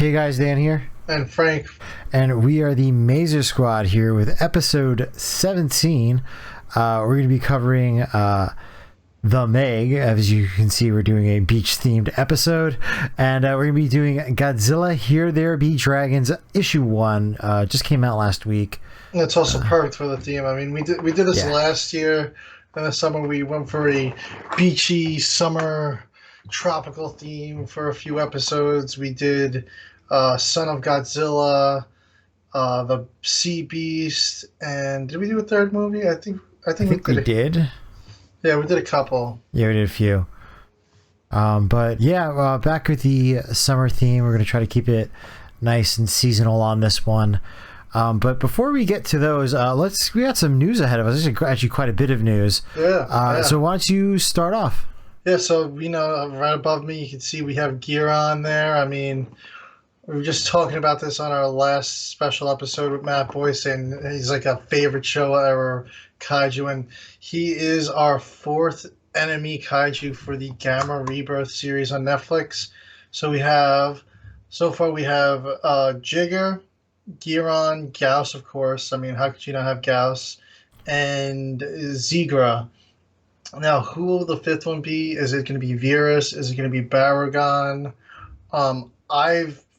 Hey guys, Dan here. And Frank. And we are the Mazer Squad here with episode 17. We're going to be covering The Meg. As you can see, we're doing a beach-themed episode. And we're going to be doing Godzilla Here There Be Dragons issue 1. Just came out last week. It's also perfect for the theme. I mean, we did this last year. In the summer, we went for a beachy summer tropical theme for a few episodes. We did Son of Godzilla, the Sea Beast, and did we do a third movie? I think we did. Yeah, we did a couple. Yeah, we did a few. But yeah, back with the summer theme. We're going to try to keep it nice and seasonal on this one. But before we get to those, we got some news ahead of us. There's actually quite a bit of news. Yeah. So why don't you start off? Yeah, so, right above me, you can see we have gear on there. I mean, we were just talking about this on our last special episode with Matt Boyce, and he's like a favorite show ever, kaiju, and he is our fourth enemy kaiju for the Gamma Rebirth series on Netflix. So we have Jigger, Giron, Gauss, of course. I mean, how could you not have Gauss? And Zigra. Now, who will the fifth one be? Is it going to be Virus? Is it going to be Baragon?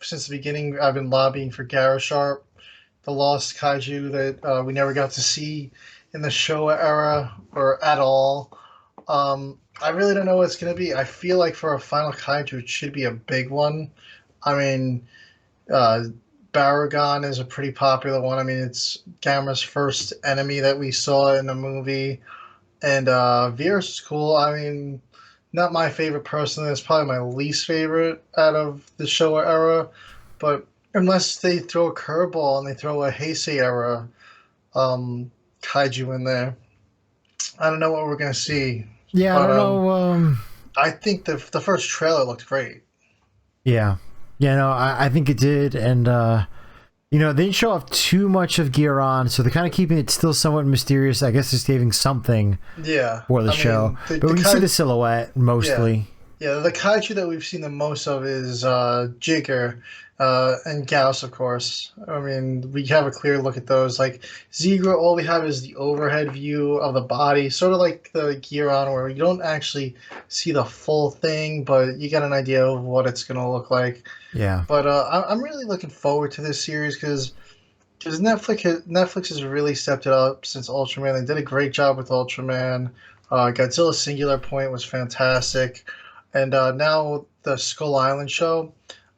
Since the beginning, I've been lobbying for Garasharp, the lost kaiju that we never got to see in the Showa era or at all. I really don't know what it's going to be. I feel like for a final kaiju, it should be a big one. I mean, Baragon is a pretty popular one. I mean, it's Gamma's first enemy that we saw in the movie. And Virus is cool. I mean, not my favorite personally. It's probably my least favorite out of the Showa era. But unless they throw a curveball and they throw a Heisei era kaiju in there, I don't know what we're going to see. Yeah, but, I don't know. I think the first trailer looked great. Yeah. Yeah, no, I think it did. And, they didn't show off too much of Giron, so they're kind of keeping it still somewhat mysterious. I guess they're saving something for the show. But we see the silhouette, mostly. Yeah, the kaiju that we've seen the most of is Jigger and Gauss, of course. I mean, we have a clear look at those. Like, Zigra, all we have is the overhead view of the body, sort of like the Giron, where you don't actually see the full thing, but you get an idea of what it's going to look like. Yeah. But I'm really looking forward to this series because Netflix has really stepped it up since Ultraman. They did a great job with Ultraman. Godzilla Singular Point was fantastic. And now the Skull Island show,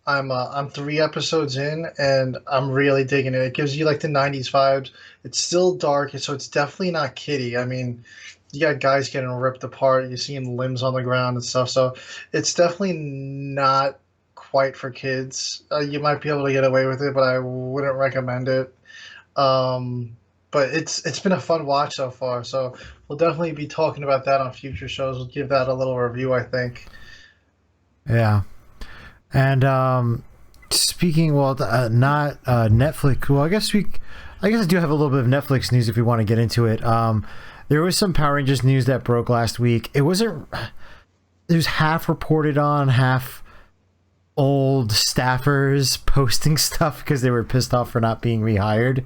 I'm 3 episodes in, and I'm really digging it. It gives you like the 90s vibes. It's still dark, so it's definitely not kiddie. I mean, you got guys getting ripped apart. You're seeing limbs on the ground and stuff. So it's definitely not quite for kids. You might be able to get away with it, but I wouldn't recommend it. But it's been a fun watch so far. So we'll definitely be talking about that on future shows. We'll give that a little review, I think. Yeah. And speaking, not Netflix. Well, I guess I do have a little bit of Netflix news if we want to get into it. There was some Power Rangers news that broke last week. It was half reported on, half old staffers posting stuff because they were pissed off for not being rehired.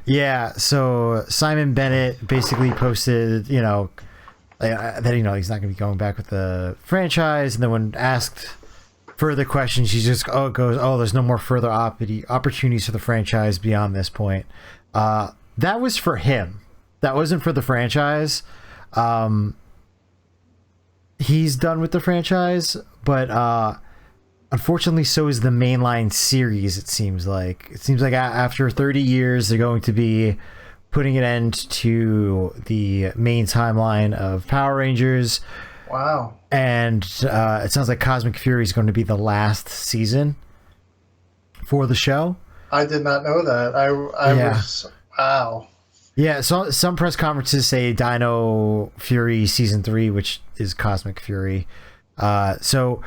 Yeah, so Simon Bennett basically posted, that he's not going to be going back with the franchise, and then when asked further questions, she just there's no more further opportunities for the franchise beyond this point. That was for him. That wasn't for the franchise. He's done with the franchise, but unfortunately so is the mainline series. It seems like after 30 years they're going to be putting an end to the main timeline of Power Rangers. Wow. And it sounds like Cosmic Fury is going to be the last season for the show. I did not know that. Wow. Yeah, so some press conferences say Dino Fury Season 3, which is Cosmic Fury. So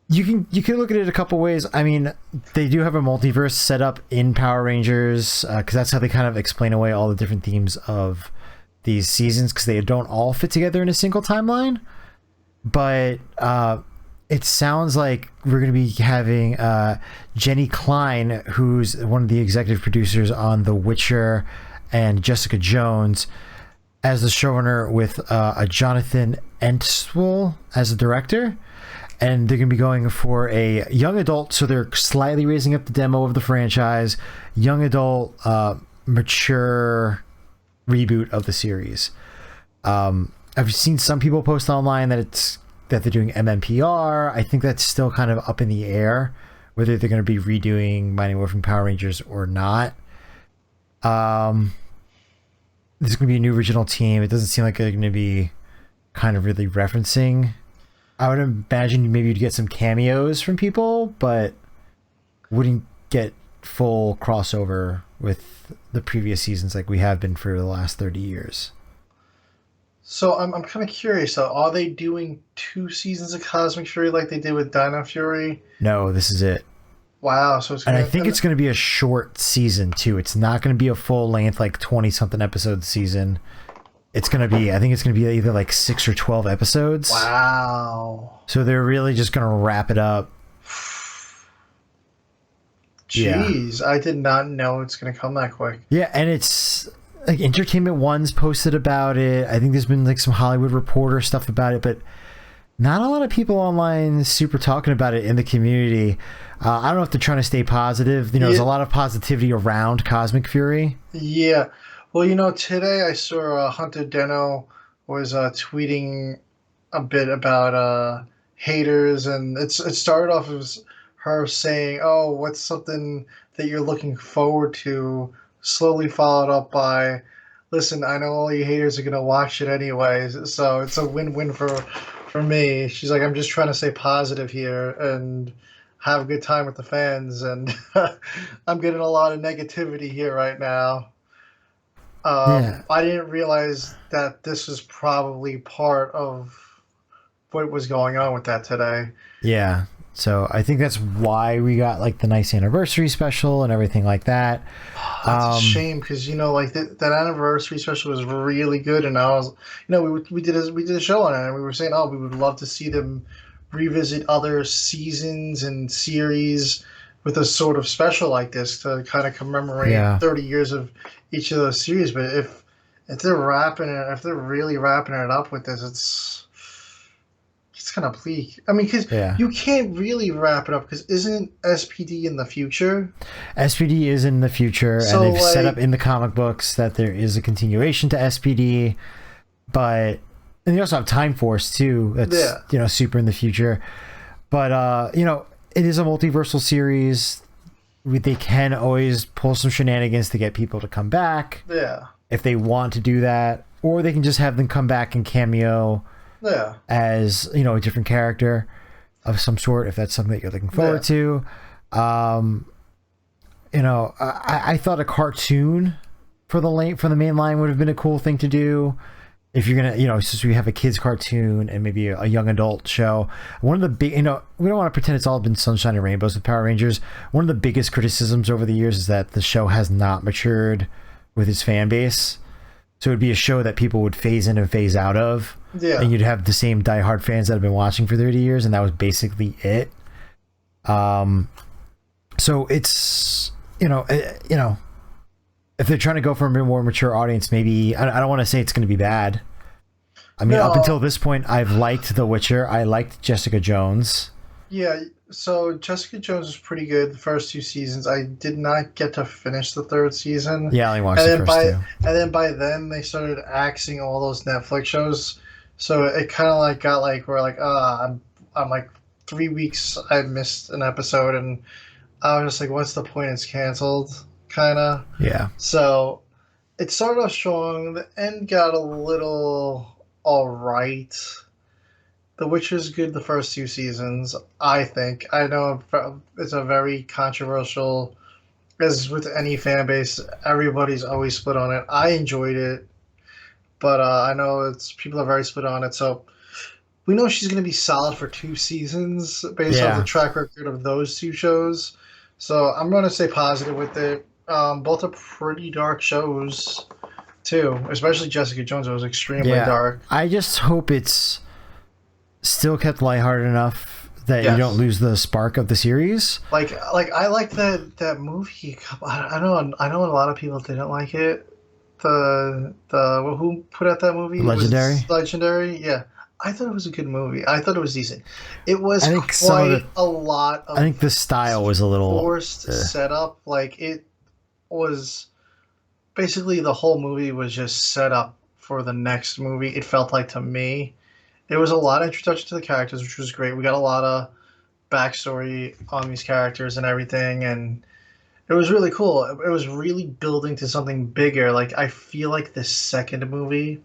you can look at it a couple ways. I mean, they do have a multiverse set up in Power Rangers because that's how they kind of explain away all the different themes of these seasons, because they don't all fit together in a single timeline. But it sounds like we're going to be having Jenny Klein, who's one of the executive producers on The Witcher and Jessica Jones, as the showrunner, with a Jonathan Entwistle as the director. And they're going to be going for a young adult, so they're slightly raising up the demo of the franchise, young adult, mature reboot of the series. I've seen some people post online that they're doing MMPR. I think that's still kind of up in the air, whether they're going to be redoing Mighty Morphin Power Rangers or not. There's going to be a new original team. It doesn't seem like they're going to be kind of really referencing. I would imagine maybe you'd get some cameos from people, but wouldn't get full crossover with the previous seasons like we have been for the last 30 years. So I'm kind of curious. So are they doing 2 seasons of Cosmic Fury like they did with Dino Fury? No, this is it. Wow. So it's And gonna, I think it's going to be a short season too. It's not going to be a full length, like 20 something episode season. It's going to be, I think it's going to be either like 6 or 12 episodes. wow. So they're really just going to wrap it up. Jeez, I did not know it's gonna come that quick. Yeah, and it's like Entertainment One's posted about it. I think there's been like some Hollywood Reporter stuff about it, but not a lot of people online super talking about it in the community. I don't know if they're trying to stay positive. There's a lot of positivity around Cosmic Fury. Yeah. Well, today I saw Hunter Deno was tweeting a bit about haters, and it started off as her saying, "Oh, what's something that you're looking forward to?" Slowly followed up by, "Listen, I know all you haters are gonna watch it anyways, so it's a win-win for me." She's like, "I'm just trying to stay positive here and have a good time with the fans, and I'm getting a lot of negativity here right now." Yeah. I didn't realize that this was probably part of what was going on with that today. Yeah. So I think that's why we got like the nice anniversary special and everything like that. That's a shame because like that anniversary special was really good, and I was, we did a show on it, and we were saying, oh, we would love to see them revisit other seasons and series with a sort of special like this to kind of commemorate Yeah. 30 years of each of those series. But if they're if they're really wrapping it up with this, it's kind of bleak. I mean, because Yeah. you can't really wrap it up because isn't SPD in the future? SPD is in the future, So, and they've set like- up in the comic books that there is a continuation to SPD, and they also have Time Force too. That's super in the future, but it is a multiversal series. They can always pull some shenanigans to get people to come back Yeah. if they want to do that, or they can just have them come back and cameo Yeah. as a different character of some sort if that's something that you're looking forward to. I thought a cartoon for the main line would have been a cool thing to do if you're gonna since we have a kids cartoon and maybe a young adult show. One of the big we don't want to pretend it's all been sunshine and rainbows with Power Rangers. One of the biggest criticisms over the years is that the show has not matured with its fan base. So it'd be a show that people would phase in and phase out of. Yeah. And you'd have the same diehard fans that have been watching for 30 years, and that was basically it. So it's, if they're trying to go for a more mature audience, maybe, I don't want to say it's going to be bad. I mean, up until this point, I've liked The Witcher. I liked Jessica Jones. Yeah. So Jessica Jones was pretty good the first 2 seasons. I did not get to finish the third season. Yeah, I only watched the first two. And then by then they started axing all those Netflix shows. So it kind of like got like we're like I'm like 3 weeks I missed an episode, and I was just like, what's the point? It's canceled, kind of. Yeah. So it started off strong. The end got a little all right. The Witcher's good the first 2 seasons, I think. I know it's a very controversial, as with any fan base, everybody's always split on it. I enjoyed it, but I know people are very split on it. So we know she's going to be solid for 2 seasons based off the track record of those 2 shows. So I'm going to stay positive with it. Both are pretty dark shows, too, especially Jessica Jones. It was extremely dark. I just hope it's still kept lighthearted enough that you don't Yes. lose the spark of the series. Like I like that movie. I know a lot of people didn't like it. The who put out that movie was Legendary. it Legendary. Yeah, I thought it was a good movie. I thought it was decent. It I was think some of quite the a lot I think of the style was a little. forced setup. Like it was basically the whole movie was just set up for the next movie. It felt like to me. It was a lot of introduction to the characters, which was great. We got a lot of backstory on these characters and everything, and it was really cool. It was really building to something bigger. Like I feel like the second movie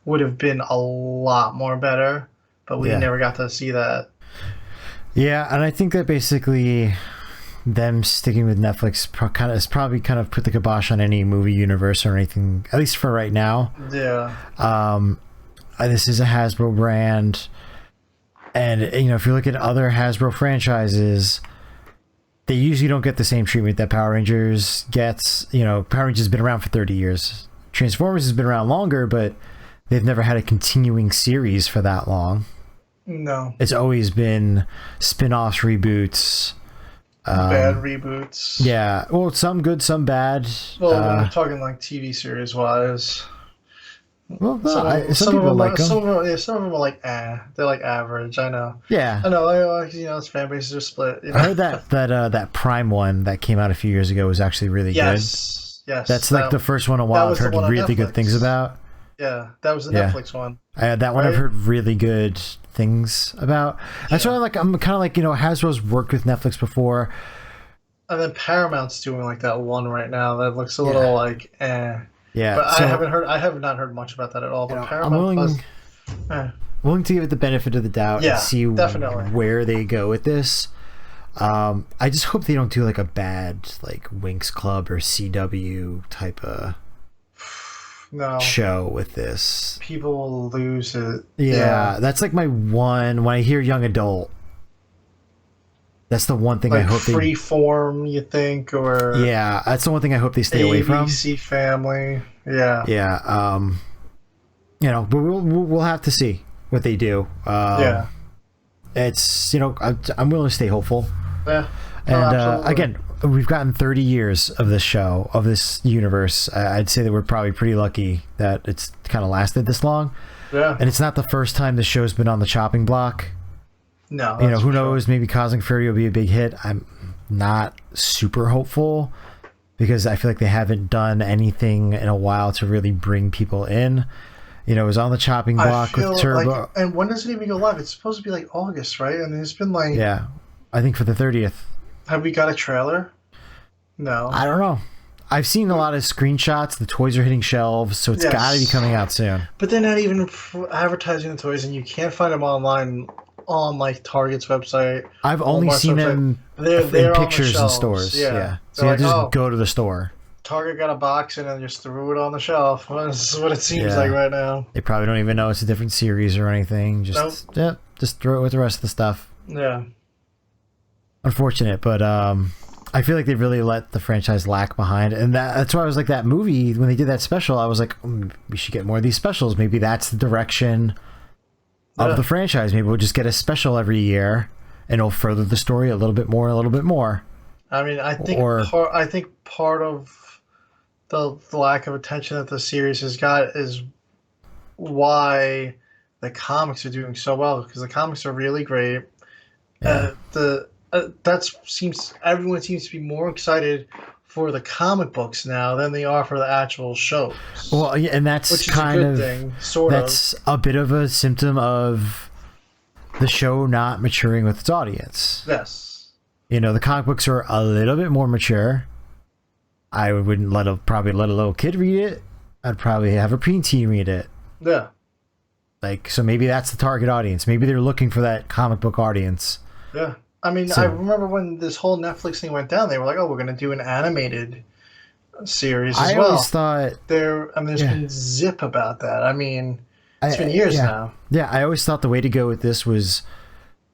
would have been a lot more better, but we Yeah. never got to see that. Yeah, and I think that basically them sticking with Netflix kind of is probably kind of put the kibosh on any movie universe or anything, at least for right now. Yeah. This is a Hasbro brand, and if you look at other Hasbro franchises, they usually don't get the same treatment that Power Rangers gets. Power Rangers has been around for 30 years. Transformers has been around longer, but they've never had a continuing series for that long. No. It's always been spin-offs, reboots. Bad reboots. Yeah, well, some good, some bad. Well, when we're talking like TV series wise, Well, no, some some of people them, like them. some of them are like they're like average. I know. Yeah, I know. Its fan bases are split. I heard that Prime one that came out a few years ago was actually really Yes. good. Yes. That's like the first one in a while I've heard really good things about. Yeah, that was the Yeah. Netflix one. That one I've heard really good things about. That's why I'm kind of like, Hasbro's worked with Netflix before. And then Paramount's doing like that one right now that looks a little like Yeah, But so, I have not heard much about that at all. But I'm Paramount willing, Plus, willing to give it the benefit of the doubt Yeah, and see definitely. where they go with this. I just hope they don't do like a bad like Winx Club or CW type of no, show with this. people will lose it. Yeah, that's like my one. When I hear young adult, that's the one thing I Like hope they. Freeform, you think, or Yeah, that's the one thing I hope they stay away from. ABC Family. Yeah, Yeah, but we'll have to see what they do. yeah, It's I'm willing to stay hopeful. yeah. And absolutely. again, we've gotten 30 years of this show, of this universe. I'd say that we're probably pretty lucky that it's kind of lasted this long. Yeah, And it's not the first time the show's been on the chopping block. no, Who that's for knows? Maybe Cosmic Fury will be a big hit. I'm not super hopeful because I feel like they haven't done anything in a while to really bring people in. It was on the chopping Sure. I block feel with Turbo. like, and when does it even go live? It's supposed to be like August, right? And it's been like, Yeah, I think for the 30th. have we got a trailer? No. I don't know. I've seen a lot of screenshots. The toys are hitting shelves, so it's Yes. got to be coming out soon. But they're not even advertising the toys, and you can't find them online on like Target's website. I've only Walmart's seen website. them They're in on the pictures in shelves, stores. Yeah. So They're you just like, go to the store. Target got a box and then just threw it on the shelf. That's what it seems Yeah. like right now. They probably don't even know it's a different series or anything. Just just throw it with the rest of the stuff. Yeah. Unfortunate, but I feel like they really let the franchise lack behind, and that's why I was like that movie when they did that special. I was like, we should get more of these specials. Maybe that's the direction of the franchise. Maybe we'll just get a special every year, and it'll further the story a little bit more, and a little bit more. I mean, I think part of the lack of attention that the series has got is why the comics are doing so well, because the comics are really great. Yeah. Everyone seems to be more excited for the comic books now than they are for the actual shows. Well, yeah, and that's which is kind a good of thing, sort that's a bit of a symptom of the show not maturing with its audience. Yes. The comic books are a little bit more mature. I wouldn't probably let a little kid read it. I'd probably have a preteen read it. Yeah. So maybe that's the target audience. Maybe they're looking for that comic book audience. Yeah. I mean, I remember when this whole Netflix thing went down, they were like, "Oh, we're going to do an animated series as I well." always thought there's been zip about that. I mean, it's been years now. Yeah, I always thought the way to go with this was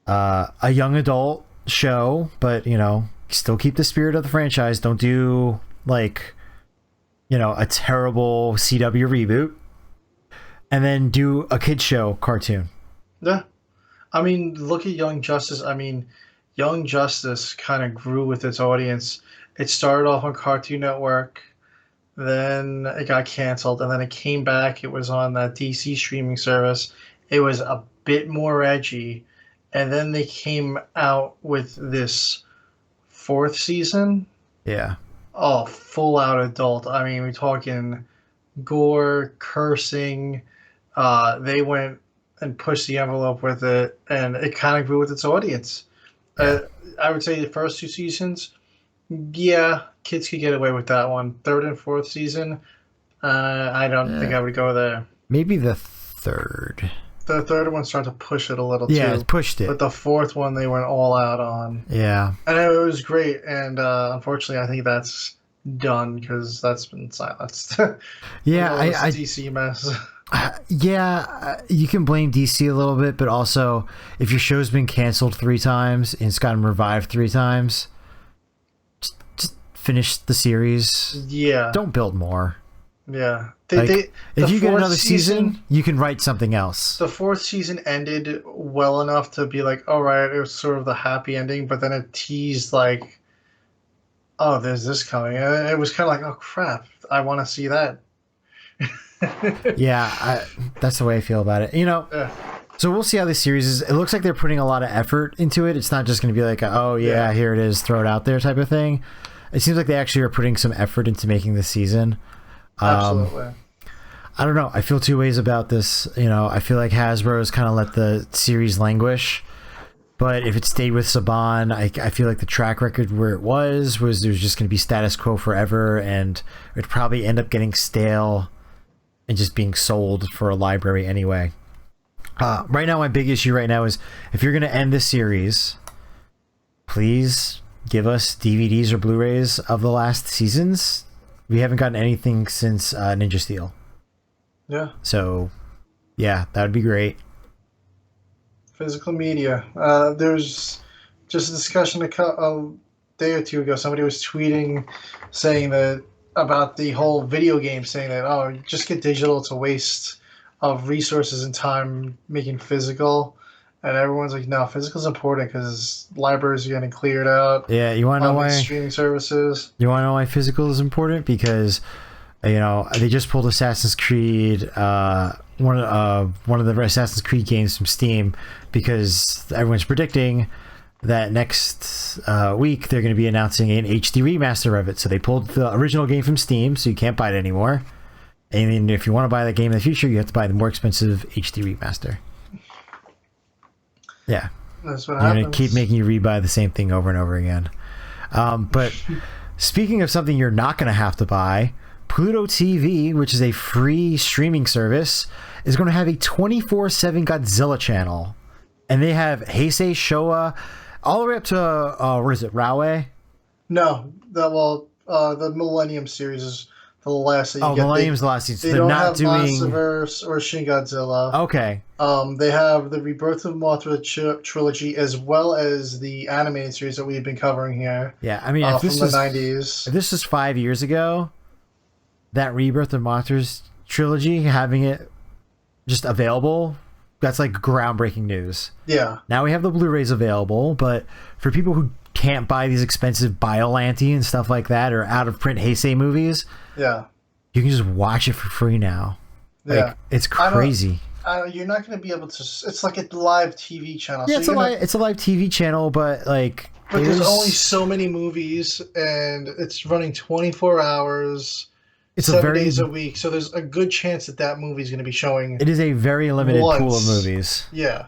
a young adult show, but still keep the spirit of the franchise. Don't do like a terrible CW reboot, and then do a kids show cartoon. Yeah. I mean, look at Young Justice. I mean, Young Justice kind of grew with its audience. It started off on Cartoon Network, then it got canceled, and then it came back. It was on that DC streaming service. It was a bit more edgy, and then they came out with this fourth season. Yeah. Oh, full out adult. I mean, we're talking gore, cursing. They went and pushed the envelope with it, and it kind of grew with its audience. Yeah. Uh, I would say the first two seasons, yeah, kids could get away with that one. Third and fourth season, I don't think Yeah. I would go there. Maybe the third. The third one started to push it a little Yeah, too, it pushed it. but the fourth one they went all out on, Yeah. and it was great. And unfortunately, I think that's done because that's been silenced. Yeah, This DC mess. yeah, you can blame DC a little bit, but also if your show's been canceled 3 times and it's gotten revived 3 times, just finish the series. Yeah, Don't build more. yeah. Like, if you get fourth another season, you can write something else. the fourth season ended well enough to be like, all right, it was sort of the happy ending, but then it teased like, oh, there's this coming. And it was kind of like, oh crap, I want to see that. Yeah, that's the way I feel about it. Yeah. So we'll see how this series is. It looks like they're putting a lot of effort into it. It's not just going to be like, oh yeah, here it is, throw it out there type of thing. It seems like they actually are putting some effort into making this season. Absolutely. I don't know. I feel 2 ways about this. I feel like Hasbro's kind of let the series languish. But if it stayed with Saban, I feel like the track record where it was there's just going to be status quo forever, and it'd probably end up getting stale and just being sold for a library anyway. Right now, my big issue right now is if you're going to end this series, please give us DVDs or Blu-rays of the last seasons. We haven't gotten anything since Ninja Steel. Yeah. So, yeah, that would be great. Physical media. There's just a discussion a day or two ago. Somebody was tweeting saying that about the whole video game, saying that, oh, just get digital. It's a waste of resources and time making physical. And everyone's like, no, physical's important because libraries are getting cleared out. Yeah, you want to know why? Streaming services. You want to know why physical is important? Because they just pulled Assassin's Creed, one of the Assassin's Creed games from Steam, because everyone's predicting that next week they're going to be announcing an HD remaster of it. So they pulled the original game from Steam, so you can't buy it anymore. And then if you want to buy that game in the future, you have to buy the more expensive HD remaster. Yeah. That's what They're happens. going to keep making you rebuy the same thing over and over again. But speaking of something you're not going to have to buy, Pluto TV, which is a free streaming service, is going to have a 24/7 Godzilla channel. And they have Heisei Showa all the way up to, what is it, Rawe? No, the Millennium series is the last that you Oh, get. Millennium's the last season. They They're don't not have doing... Monsterverse or Shin Godzilla. Okay. They have the Rebirth of Mothra trilogy as well as the animated series that we've been covering here. Yeah, I mean, from the 90s. If this was 5 years ago, that Rebirth of Mothra's trilogy, having it just available, that's like groundbreaking news. Yeah. Now we have the Blu-rays available, but for people who can't buy these expensive Biollante and stuff like that, or out-of-print Heisei movies, Yeah. you can just watch it for free now. Yeah. Like, it's crazy. You're not going to be able to... It's like a live TV channel. Yeah, so it's a live TV channel, but like... But there's only so many movies, and it's running 24 hours... It's 7 days a week, so there's a good chance that movie is going to be showing. It is a very limited pool of movies. Yeah,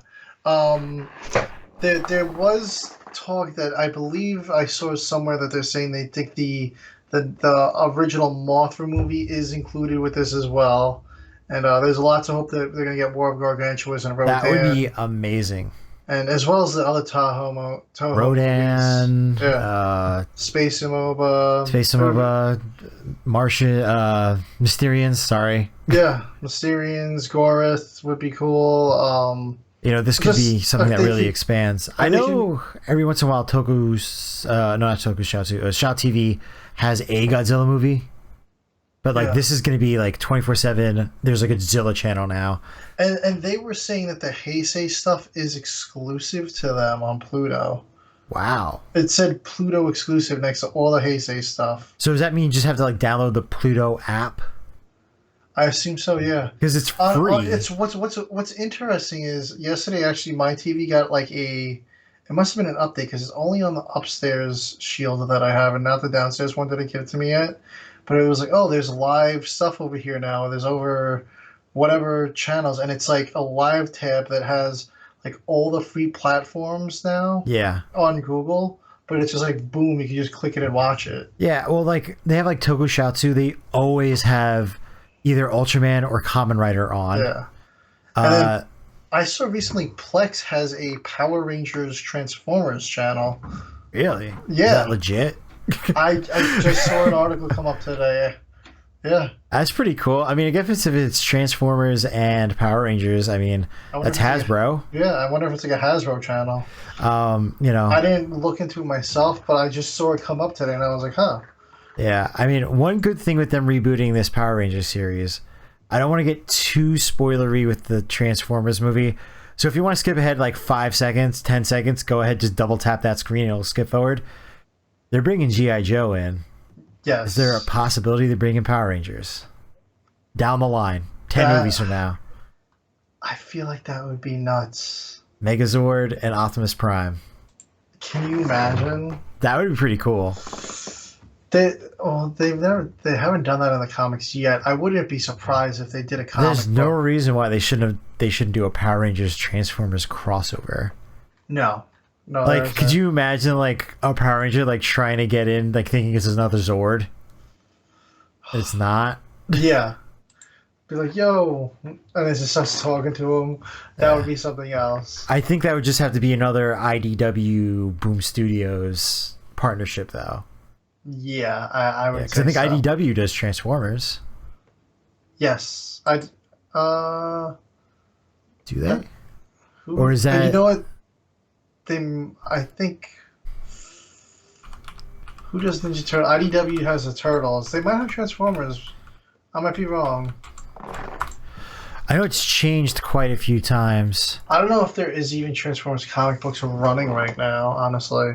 there was talk that I believe I saw somewhere that they're saying they think the original Mothra movie is included with this as well, and there's lots of hope that they're going to get War of Gargantuas and Rodan. That would be amazing. And as well as the other Toho Rodan, movies. Yeah. Space Amoeba, Martian, Mysterians, sorry. Yeah, Mysterians, Gorith would be cool. This could be something that really expands. I know every once in a while Shao TV has a Godzilla movie, But like Yeah. this is going to be like 24/7. There's like a Godzilla channel now. And they were saying that the Heisei stuff is exclusive to them on Pluto. Wow. It said Pluto exclusive next to all the Heisei stuff. So does that mean you just have to like download the Pluto app I assume so, yeah. because it's free? It's what's interesting is yesterday actually my TV got like it must have been an update because it's only on the upstairs shield that I have and not the downstairs one. Didn't give it to me yet, but it was like, oh, there's live stuff over here now. There's over whatever channels, and it's like a live tab that has like all the free platforms now Yeah. on Google. But it's just like boom, you can just click it and watch it. Yeah. Well, like they have like Tokusatsu. They always have either Ultraman or Kamen Rider on. Yeah. And then I saw recently Plex has a Power Rangers Transformers channel. Really? Yeah. Is that legit? I just saw an article come up today. Yeah. That's pretty cool. I mean, I guess if it's Transformers and Power Rangers, I mean, I wonder that's if it's Hasbro. Yeah, I wonder if it's like a Hasbro channel. You know. I didn't look into it myself, but I just saw it come up today and I was like, huh. Yeah, I mean, one good thing with them rebooting this Power Rangers series, I don't want to get too spoilery with the Transformers movie. So if you want to skip ahead like 5 seconds, 10 seconds, go ahead, just double tap that screen and it'll skip forward. They're bringing G.I. Joe in. Yes. Is there a possibility they're bringing Power Rangers? Down the line, 10 movies from now. I feel like that would be nuts. Megazord and Optimus Prime. Can you imagine? That would be pretty cool. They haven't done that in the comics yet. I wouldn't be surprised if they did a comic. There's no book. reason why they shouldn't do a Power Rangers Transformers crossover. No. Like, could you imagine like a Power Ranger like trying to get in, like thinking it's another Zord? It's not. Yeah. Be like, yo, and it just starts talking to him. That would be something else. I think that would just have to be another IDW Boom Studios partnership, though. Yeah, I would. Because I think so. IDW does Transformers. Yes, Do they? Who, Or is that? You know what? I think. Who does Ninja Turtle? IDW has the Turtles. They might have Transformers. I might be wrong. I know it's changed quite a few times. I don't know if there is even Transformers comic books running right now, honestly.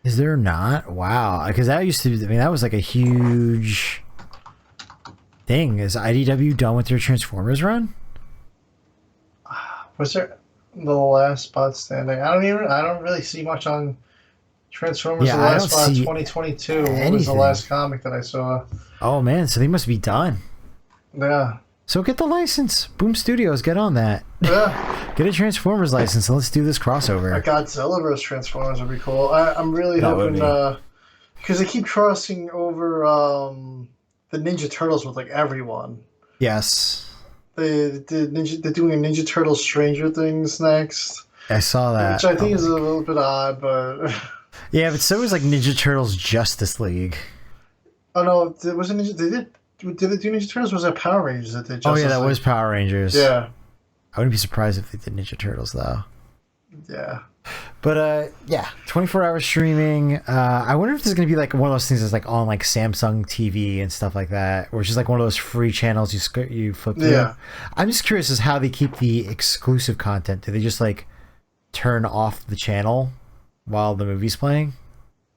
Is there not? Wow. Because that used to be, I mean, that was like a huge thing. Is IDW done with their Transformers run? Was there the last spot standing? I don't really see much on Transformers. Yeah, the I last don't spot, see 2022 was the anything. last comic that I saw. Oh, man. So they must be done. Yeah. So get the license. Boom Studios, get on that. Yeah. Get a Transformers license and let's do this A crossover. Godzilla vs. Transformers would be cool. I'm really That would hoping, because they keep crossing over the Ninja Turtles with like everyone. Yes. They're doing a Ninja Turtles Stranger Things next, I saw that. which I think is a little bit odd, but Yeah, but so was like Ninja Turtles Justice League. oh no, it wasn't Ninja. Did they do Ninja Turtles? Or was that Power Rangers that did? Oh yeah, Justice that League? was Power Rangers. Yeah, I wouldn't be surprised if they did Ninja Turtles though. yeah. But yeah, 24-hour streaming. I wonder if this is gonna be like one of those things that's like on like Samsung TV and stuff like that, or it's just like one of those free channels you flip through. Yeah. I'm just curious as how they keep the exclusive content. Do they just like turn off the channel while the movie's playing?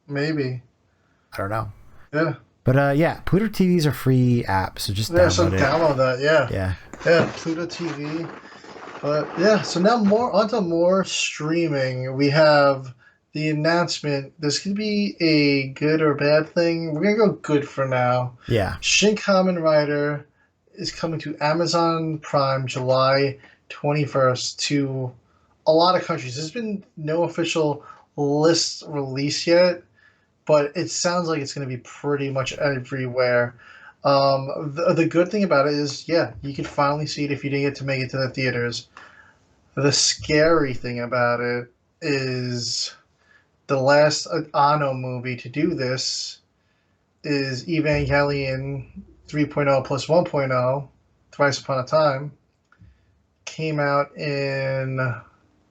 Maybe. I don't know. Yeah. But yeah, Pluto TV's a free app, so just Yeah. So download it. download that. Yeah. Yeah. Yeah. Pluto TV. But yeah, so now onto more streaming. We have the announcement. This could be a good or bad thing. We're gonna go good for now. Yeah. Shin Kamen Rider is coming to Amazon Prime July 21st to a lot of countries. There's been no official list release yet, but it sounds like it's going to be pretty much everywhere. The good thing about it is, yeah, you can finally see it if you didn't get to make it to the theaters. The scary thing about it is the last Anno movie to do this is Evangelion 3.0 plus 1.0, Thrice Upon a Time. Came out in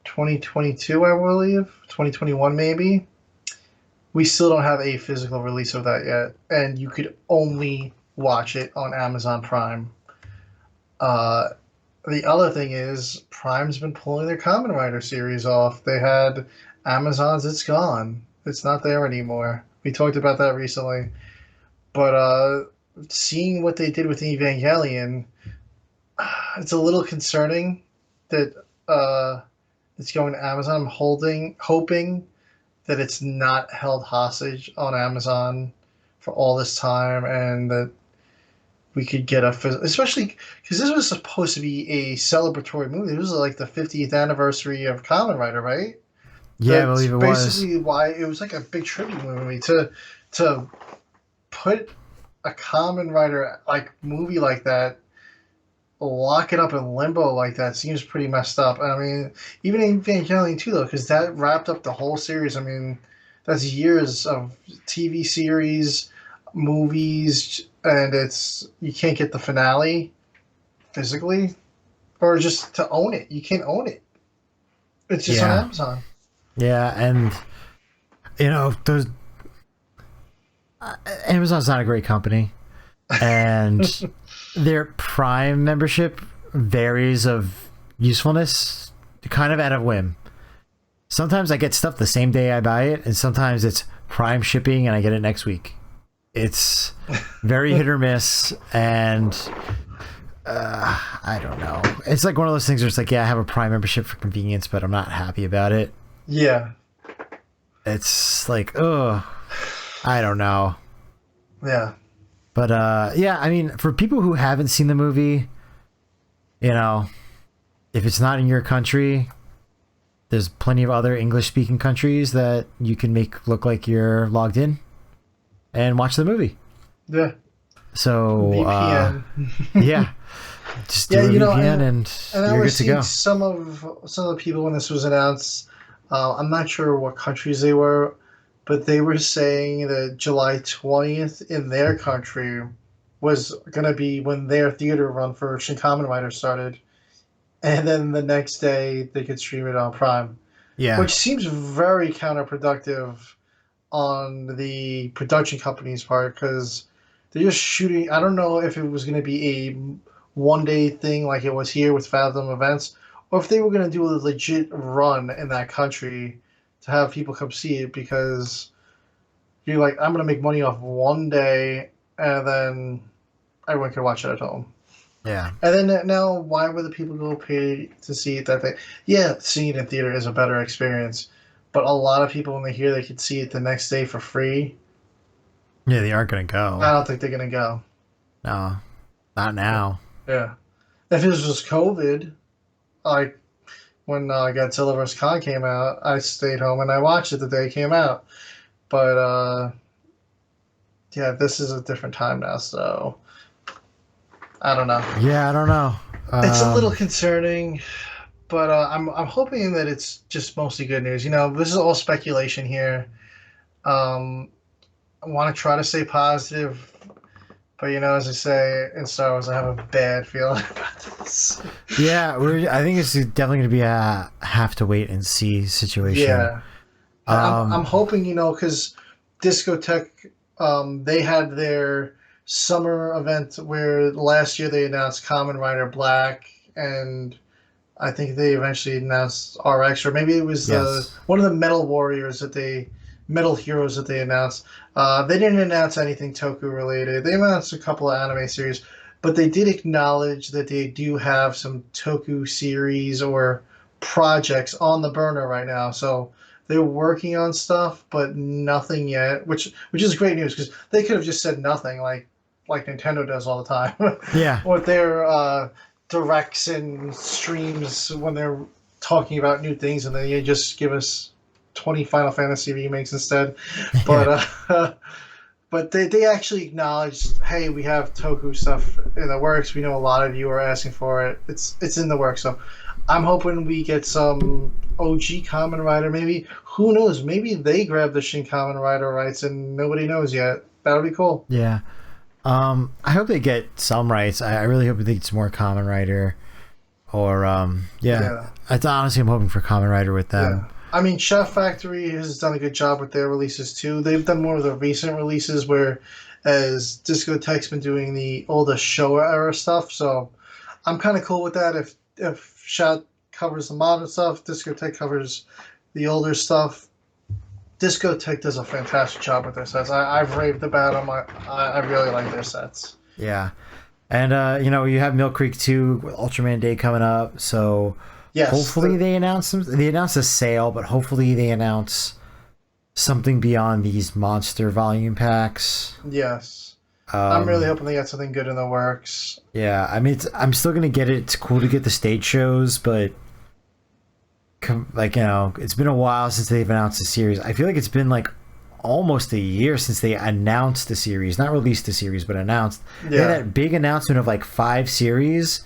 2022, I believe. 2021, maybe. We still don't have a physical release of that yet. And you could only watch it on Amazon Prime. Uh, the other thing is Prime's been pulling their Kamen Rider series off. They had Amazon's It's Gone. It's not there anymore. We talked about that recently. But seeing what they did with Evangelion, it's a little concerning that it's going to Amazon. I'm hoping that it's not held hostage on Amazon for all this time, and that we could get especially because this was supposed to be a celebratory movie. This was like the 50th anniversary of Kamen Rider, right? Yeah, I That's believe it was. basically why it was like a big tribute movie to put a Kamen Rider like movie like that, lock it up in limbo like that seems pretty messed up. I mean, even Evangelion too, though, because that wrapped up the whole series. I mean, that's years of TV series, movies, and it's you can't get the finale physically or just to own it. You can't own it. It's just on Yeah, Amazon. yeah, and those Amazon's not a great company, and their Prime membership varies of usefulness kind of at a whim. Sometimes I get stuff the same day I buy it, and sometimes it's Prime shipping and I get it next week. It's very hit or miss, and I don't know. It's like one of those things where it's like, yeah, I have a Prime membership for convenience, but I'm not happy about it. Yeah, It's like, oh, I don't know. yeah, But yeah, I mean, for people who haven't seen the movie, you know, if it's not in your country, there's plenty of other English speaking countries that you can make look like you're logged in and watch the movie. yeah. So VPN. yeah, just do Yeah, a you know, VPN and and I you're good was to seeing go. some of the people when this was announced. I'm not sure what countries they were, but they were saying that July 20th in their country was gonna be when their theater run for Shin Kamen Rider started, and then the next day they could stream it on Prime, Yeah, which seems very counterproductive on the production company's part because they're just shooting. I don't know if it was going to be a 1 day thing like it was here with Fathom Events, or if they were going to do a legit run in that country to have people come see it because you're like, I'm going to make money off 1 day and then everyone can watch it at home. yeah, And then now, why would the people go pay to see it that day? Yeah, seeing it in theater is a better experience, but a lot of people when they hear they could see it the next day for free, yeah. They aren't gonna go. I don't think they're gonna go. No, not now. Yeah, if it was just COVID, like when Godzilla vs Kong came out, I stayed home and I watched it the day it came out. But yeah, this is a different time now, so I don't know. Yeah, I don't know. It's a little concerning, but I'm hoping that it's just mostly good news. You know, this is all speculation here. Um, I want to try to stay positive, but you know, as I say in Star Wars, I have a bad feeling about this. Yeah, I think it's definitely going to be a have to wait and see situation. Yeah, I'm Um, hoping because Discotech, they had their summer event where last year they announced Kamen Rider Black, and I think they eventually announced RX, or maybe it was the yes. one of the Metal Heroes that they announced. They didn't announce anything Toku related. They announced a couple of anime series, but they did acknowledge that they do have some Toku series or projects on the burner right now. So they're working on stuff, but nothing yet, which is great news because they could have just said nothing like Nintendo does all the time Yeah. with their directs and streams when they're talking about new things, and then you just give us 20 Final Fantasy remakes instead. Yeah. But but they actually acknowledged, hey, we have Toku stuff in the works. We know a lot of you are asking for it. It's in the works. So I'm hoping we get some OG Kamen Rider. Maybe who knows? Maybe they grab the Shin Kamen Rider rights and nobody knows yet. That would be cool. Yeah. I hope they get some rights. I really hope they get some more Common Rider. Or yeah. Yeah. It's honestly I'm hoping for Common Rider with Yeah. them. I mean, Chef Factory has done a good job with their releases too. They've done more of the recent releases where as Discotheque's been doing the older Showa era stuff. So I'm kind of cool with that. If Shot covers the modern stuff, Discotheque covers the older stuff. Discotheque does a fantastic job with their sets. I've raved about them. I really like their sets. Yeah. And you have Mill Creek 2 with Ultraman Day coming up, so Yes, hopefully they announce a sale, but hopefully they announce something beyond these monster volume packs. yes. I'm really hoping they got something good in the works. Yeah, I mean, I'm still gonna get it. It's cool to get the stage shows, but it's been a while since they've announced the series. I feel like it's been like almost a year since they announced the series, not released the series, but announced. Yeah. They had that big announcement of like 5 series,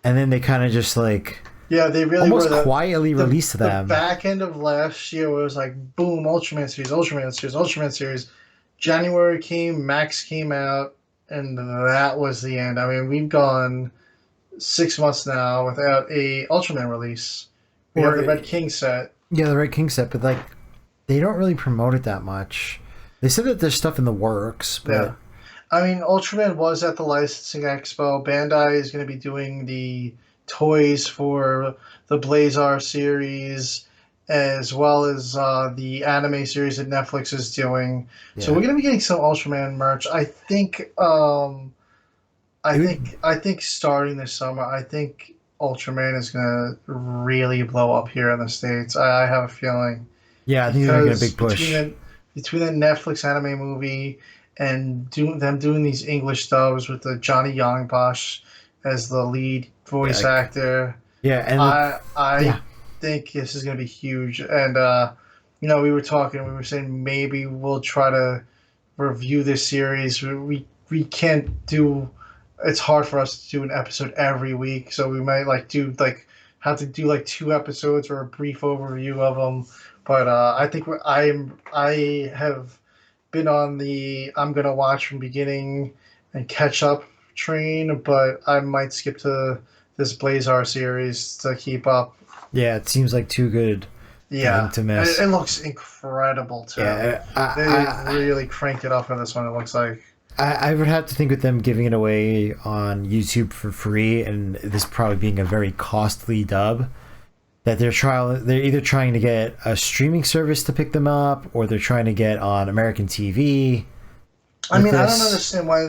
and then they kind of just like They really almost were quietly released them. The back end of last year was like boom, Ultraman series, Ultraman series, Ultraman series. January came, Max came out, and that was the end. I mean, we've gone 6 months now without a Ultraman release. We have the Red King set. Yeah, the Red King set, but like they don't really promote it that much. They said that there's stuff in the works, but Yeah. I mean, Ultraman was at the licensing expo. Bandai is going to be doing the toys for the Blazar series, as well as the anime series that Netflix is doing. yeah. So we're going to be getting some Ultraman merch. I think. I think starting this summer, I think Ultraman is going to really blow up here in the States. I have a feeling. Yeah, I think they're making a big push. Between the Netflix anime movie and doing these English dubs with the Johnny Yongbosch as the lead voice actor. Yeah, and I think this is going to be huge. And we were saying maybe we'll try to review this series. We can't do. It's hard for us to do an episode every week, so we might have to do like 2 episodes or a brief overview of them. But I think I have been on the I'm gonna watch from beginning and catch up train, but I might skip to this Blazar series to keep up. Yeah, it seems like too good. To miss. It looks incredible too. Yeah, they really cranked it up for this one. It looks like. I would have to think with them giving it away on YouTube for free, and this probably being a very costly dub, that they're either trying to get a streaming service to pick them up, or they're trying to get on American TV. I mean, I don't understand why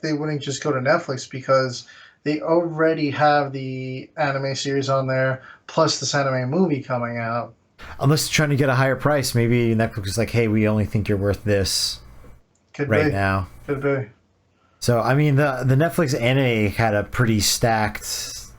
they wouldn't just go to Netflix, because they already have the anime series on there, plus this anime movie coming out. Unless they're trying to get a higher price, maybe Netflix is like, hey, we only think you're worth this now. Could be. So, I mean, the Netflix anime had a pretty stacked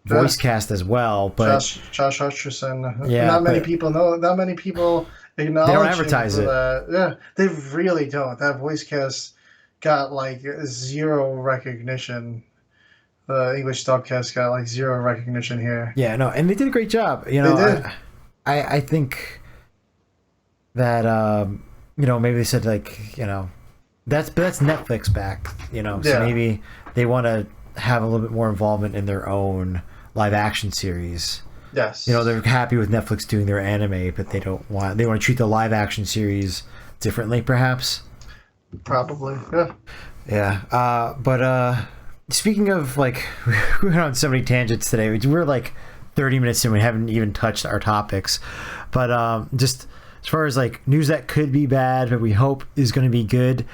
voice cast as well, but Josh Hutcherson. Yeah, not many people know. Not many people acknowledge. They don't advertise him it. for that. Yeah, they really don't. That voice cast got like 0 recognition. The English dubcast got like 0 recognition here. Yeah, no, and they did a great job. They did. I think that maybe they said that's Netflix back. So maybe they want to have a little bit more involvement in their own live action series. Yes. They're happy with Netflix doing their anime, but they want to treat the live action series differently, perhaps. Probably. Yeah. Yeah. But speaking of we went on so many tangents today. We're like 30 minutes in. We haven't even touched our topics, but just as far as news that could be bad, but we hope is going to be good.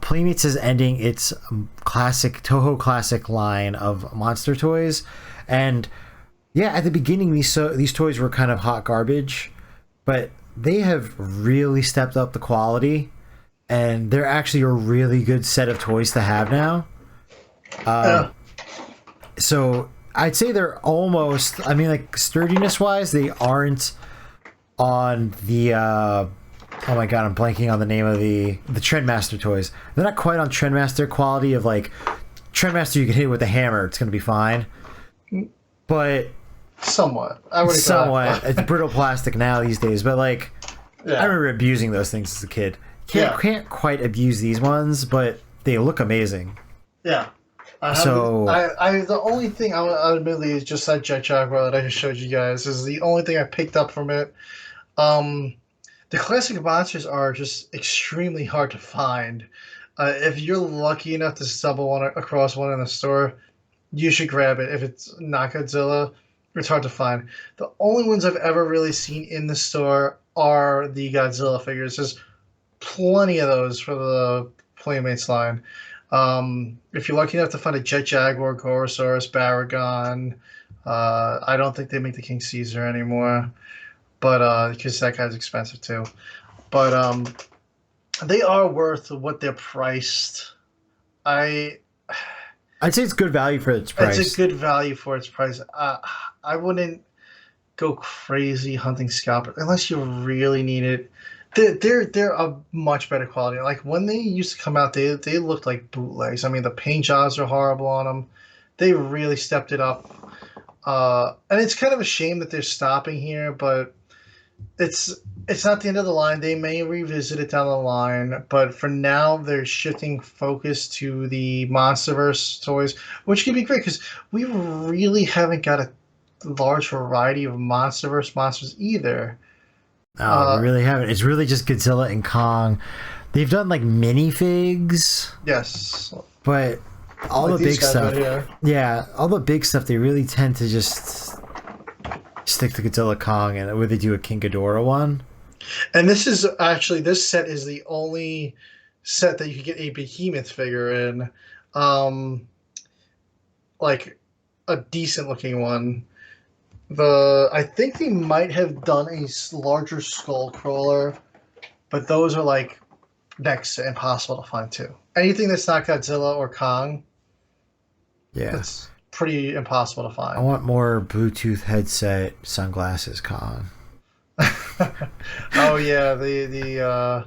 Playmates is ending its Toho classic line of monster toys, and at the beginning these toys were kind of hot garbage, but they have really stepped up the quality, and they're actually a really good set of toys to have now. So I'd say they're almost. I mean, sturdiness wise, they aren't on the oh my god, I'm blanking on the name of the Trendmaster toys. They're not quite on Trendmaster quality of Trendmaster. You can hit it with a hammer, it's gonna be fine. But somewhat, it's brittle plastic now these days. But I remember abusing those things as a kid. Can't quite abuse these ones, but they look amazing. Yeah. The only thing I admittedly is just that Jet Jaguar that I just showed you guys is the only thing I picked up from it. The classic monsters are just extremely hard to find. If you're lucky enough to stumble across one in the store, you should grab it. If it's not Godzilla, it's hard to find. The only ones I've ever really seen in the store are the Godzilla figures. There's plenty of those for the Playmates line. If you're lucky enough to find a Jet Jaguar, Gorosaurus, Baragon, I don't think they make the King Caesar anymore, but because that guy's expensive too. But they are worth what they're priced. I I'd say it's good value for its It's a price. good value for its price. I wouldn't go crazy hunting scalper unless you really need it. They're a much better quality. Like when they used to come out, they looked like bootlegs. I mean, the paint jobs are horrible on them. They really stepped it up. And it's kind of a shame that they're stopping here, but it's it's not the end of the line. They may revisit it down the line, but for now they're shifting focus to the MonsterVerse toys, which can be great because we really haven't got a large variety of MonsterVerse monsters either. Oh, we Uh, really haven't. It's really just Godzilla and Kong. They've done like minifigs, yes, but all like the these big guys right stuff, here. yeah, all the big stuff, they really tend to just stick to Godzilla Kong and where they do a King Ghidorah one. And this is actually this set is the only set that you can get a behemoth figure in, um, like a decent looking one. I think they might have done a larger skull crawler, but those are like next to impossible to find too. Anything that's not Godzilla or Kong, Yeah. it's pretty impossible to I find. want more Bluetooth headset sunglasses Kong. Oh yeah, the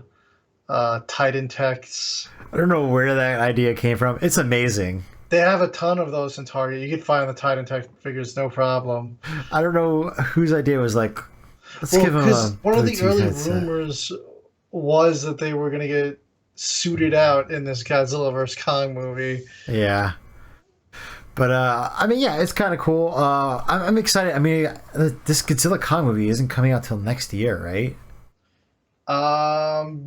Titan Techs. I don't know where that idea came from. It's amazing. They have a ton of those in Target. You can find the Titan Tech figures no problem. I don't know whose idea was like, let's Well, give him because a one of the Bluetooth early headset. rumors was that they were going to get suited out in this Godzilla vs Kong movie. Yeah. But I mean, yeah, it's kind of cool. I'm excited. I mean, this Godzilla Kong movie isn't coming out till next year, right?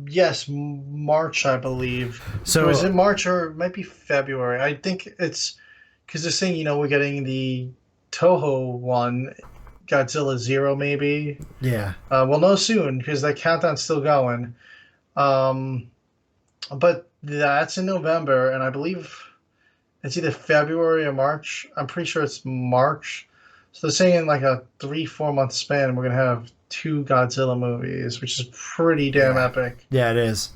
Yes, March, I believe. Or is it So March or it might be February? I think it's because they're saying, we're getting the Toho one, Godzilla Zero, maybe. yeah, We'll know soon because that countdown's still going. Um, but that's in November, and I believe it's either February or March. I'm pretty sure it's March. So they're saying in like a 3-4 month span, we're gonna have two Godzilla movies, which is pretty damn yeah, epic. yeah, it is.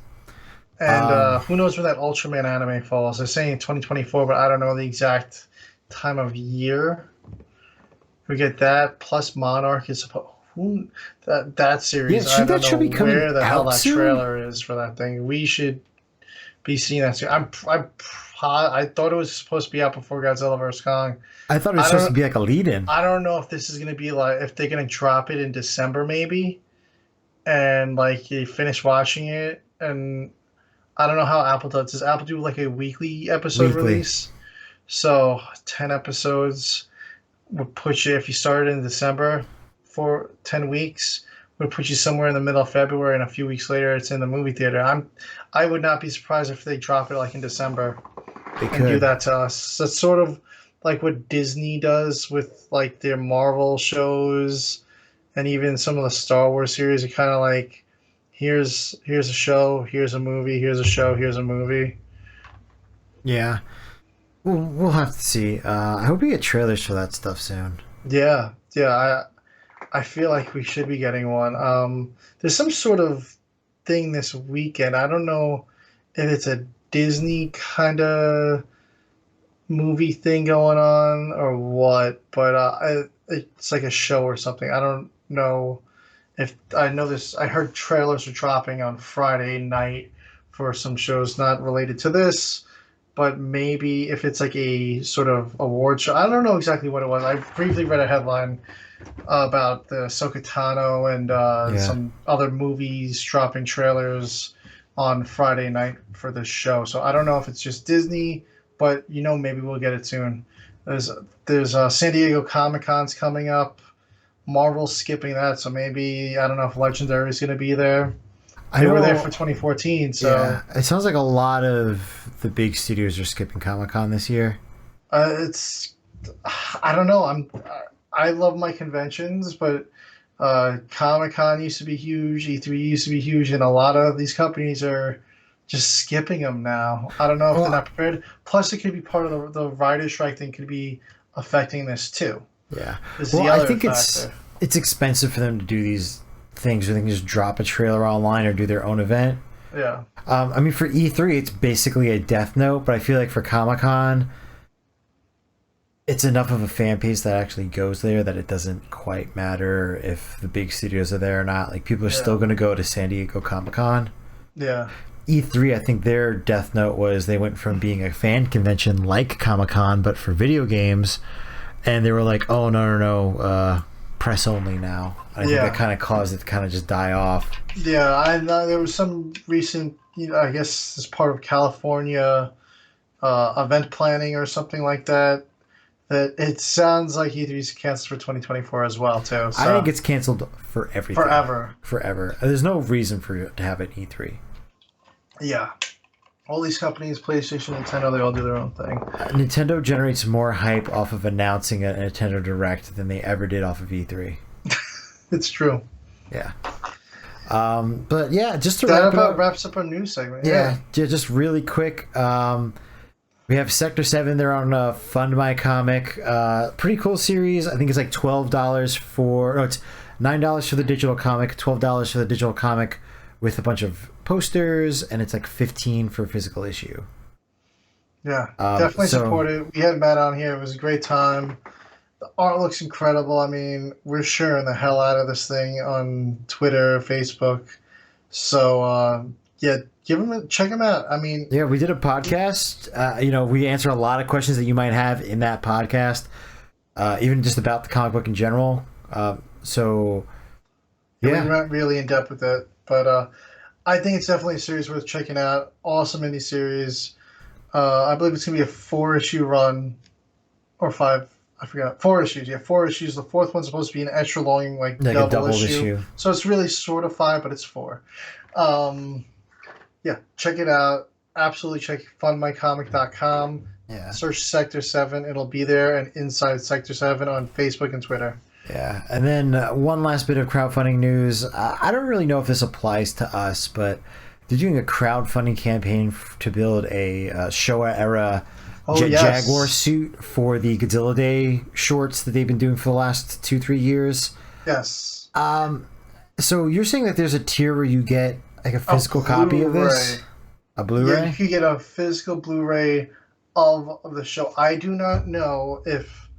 And who knows where that Ultraman anime falls? They're saying 2024, but I don't know the exact time of year. We get that plus Monarch is supposed. Who that Yeah, series? I should don't that show know be coming where the hell out that soon? trailer is for that thing. We should be seeing that soon. I thought it was supposed to be out before Godzilla vs Kong. I thought it was I supposed to don't be like a lead-in. I don't know if this is gonna be like if they're gonna drop it in December maybe, and like you finish watching it, and I don't know how Apple does. Does Apple do like a weekly episode Weekly. release? So 10 episodes would put you if you started in December for 10 weeks would put you somewhere in the middle of February, and a few weeks later it's in the movie theater. I would not be surprised if they drop it like in December They and do could. that to us. That's sort of like what Disney does with like their Marvel shows and even some of the Star Wars series. Are kind of like here's a show, here's a movie, here's a show, here's a movie. Yeah, we'll have to see. I hope we get trailers for that stuff soon. Yeah, yeah. I feel like we should be getting one. There's some sort of thing this weekend. I don't know if it's a Disney kind of movie thing going on or what, but it's like a show or something. I don't know if I know this. I heard trailers are dropping on Friday night for some shows not related to this, but maybe if it's like a sort of award show. I don't know exactly what it was. I briefly read a headline about the Sokotano and Yeah, some other movies dropping trailers on Friday night for the show. So I don't know if it's just Disney, but maybe we'll get it soon. There's San Diego Comic Con's coming up Marvel's skipping that, so maybe I don't know if Legendary is going to be there. I They were there for know. 2014, Yeah, so it sounds like a lot of the big studios are skipping Comic Con this year. it's I don't know. I love my conventions, but Comic Con used to be huge, E3 used to be huge, and a lot of these companies are just skipping them now. I don't know if they're Well, not prepared. Plus, it could be part of the writer strike thing could be affecting this too. yeah. This is Well, the I other think it's factor. it's expensive for them to do these things where they can just drop a trailer online or do their own event. Yeah, I mean, for E3, it's basically a Death Note, but I feel like for Comic Con, it's enough of a fan base that actually goes there that it doesn't quite matter if the big studios are there or not. Like, people are still yeah, going to go to San Diego Comic Con. yeah, E3, I think their Death Note was they went from being a fan convention like Comic Con, but for video games, and they were like, oh, no, no, no, press only now. I think that yeah, kind of caused it to kind of just die off. yeah. I know there was some recent, I guess, as part of California event planning or something like that. That it sounds like E3's canceled for 2024 as well too. I think So it's canceled for everything. forever. Forever. There's no reason for it to have an E3. Yeah. All these companies, PlayStation, Nintendo, they all do their own thing. Nintendo generates more hype off of announcing a Nintendo Direct than they ever did off of E3. It's true. Yeah. But yeah, just to That wrap it about up. wraps up our news segment. Yeah, Yeah. just really quick. We have Sector 7. They're on Fund My Comic. Pretty cool series. I think it's like $12 for... No, it's $9 for the digital comic, $12 for the digital comic with a bunch of posters, and it's like 15 for a physical issue. Yeah. Definitely So support it. We had Matt on here. It was a great time. The art looks incredible. I mean, we're sharing the hell out of this thing on Twitter, Facebook. So yeah, check them out. I mean, yeah, we did a podcast. We answer a lot of questions that you might have in that podcast, even just about the comic book in general. So we yeah, went really in depth with it, but I think it's definitely a series worth checking out. Awesome indie series. I believe it's gonna be a 4-issue run or 5. I forgot. 4 issues. Yeah, 4 issues. The fourth one's supposed to be an extra long, like like a double double issue. issue. So it's really sort of 5, but it's 4. Um, yeah, check it out. Absolutely check fundmycomic.com. Yeah. Search Sector 7. It'll be there, and Inside Sector 7 on Facebook and Twitter. Yeah, and then one last bit of crowdfunding news. I don't really know if this applies to us, but they're doing a crowdfunding campaign to build a Showa era Oh, Jet yes. Jaguar suit for the Godzilla Day shorts that they've been doing for the last 2-3 years. Yes. So you're saying that there's a tier where you get like a physical copy of this, a Yeah, Blu-ray? you could get a physical Blu-ray of the show. I do not know if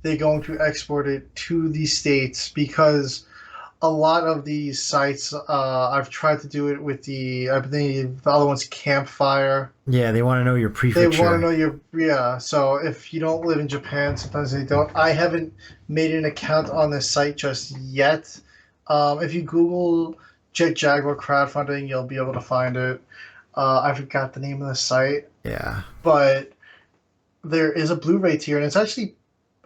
they're going to export it to the States because a lot of these sites, I've tried to do it with I believe the other one's Campfire. Yeah, they want to know your They prefixture. want to know yeah. So if you don't live in Japan, sometimes they don't. I haven't made an account on this site just yet. If you Google Jet Jaguar crowdfunding, you'll be able to find it. I forgot the name of the site, Yeah. but there is a Blu-ray tier, and it's actually,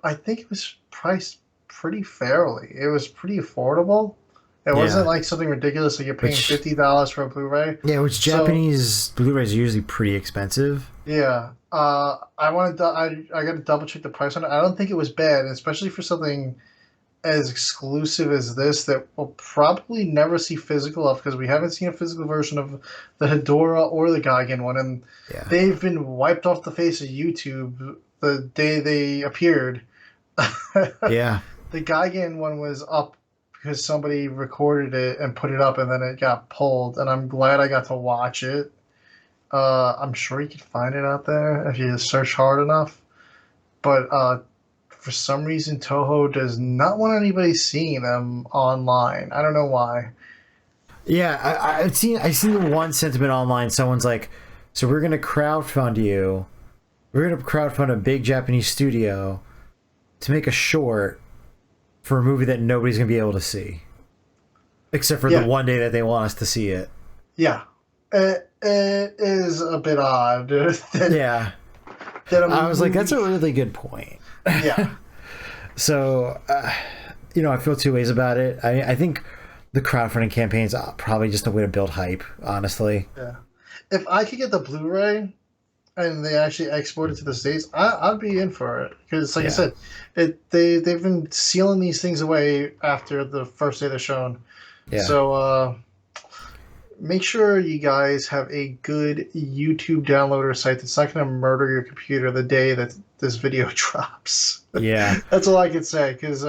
I think it was priced pretty fairly. It was pretty affordable. It wasn't Yeah. like something ridiculous, like you're paying Which- $50 for a Blu-ray. Yeah, which So- Japanese Blu-rays are usually pretty expensive. Yeah, I wanted to, I got to double check the price on it. I don't think it was bad, especially for something as exclusive as this that we'll probably never see physical of because we haven't seen a physical version of the Hedora or the Gigan one, and Yeah. they've been wiped off the face of YouTube the day they appeared. Yeah. The Gigan one was up because somebody recorded it and put it up, and then it got pulled. And I'm glad I got to watch it. I'm sure you can find it out there if you search hard enough. But for some reason, Toho does not want anybody seeing them online. I don't know why. Yeah, I've seen the one sentiment online. Someone's like, "So we're gonna crowdfund you. We're gonna crowdfund a big Japanese studio to make a short for a movie that nobody's gonna be able to see, except for Yeah. the one day that they want us to see it." Yeah, it is a bit odd. that, Yeah, that a I was like, movie- "That's a really good point." yeah. So, I feel two ways about it. I think the crowdfunding campaigns are probably just a way to build hype, honestly. Yeah. If I could get the Blu-ray and they actually export it to the States, I'd be in for it. Because, like I Yeah. said, they've been sealing these things away after the first day they're shown. Yeah. So make sure you guys have a good YouTube downloader site that's not going to murder your computer the day that this video drops. Yeah. That's all I can say, because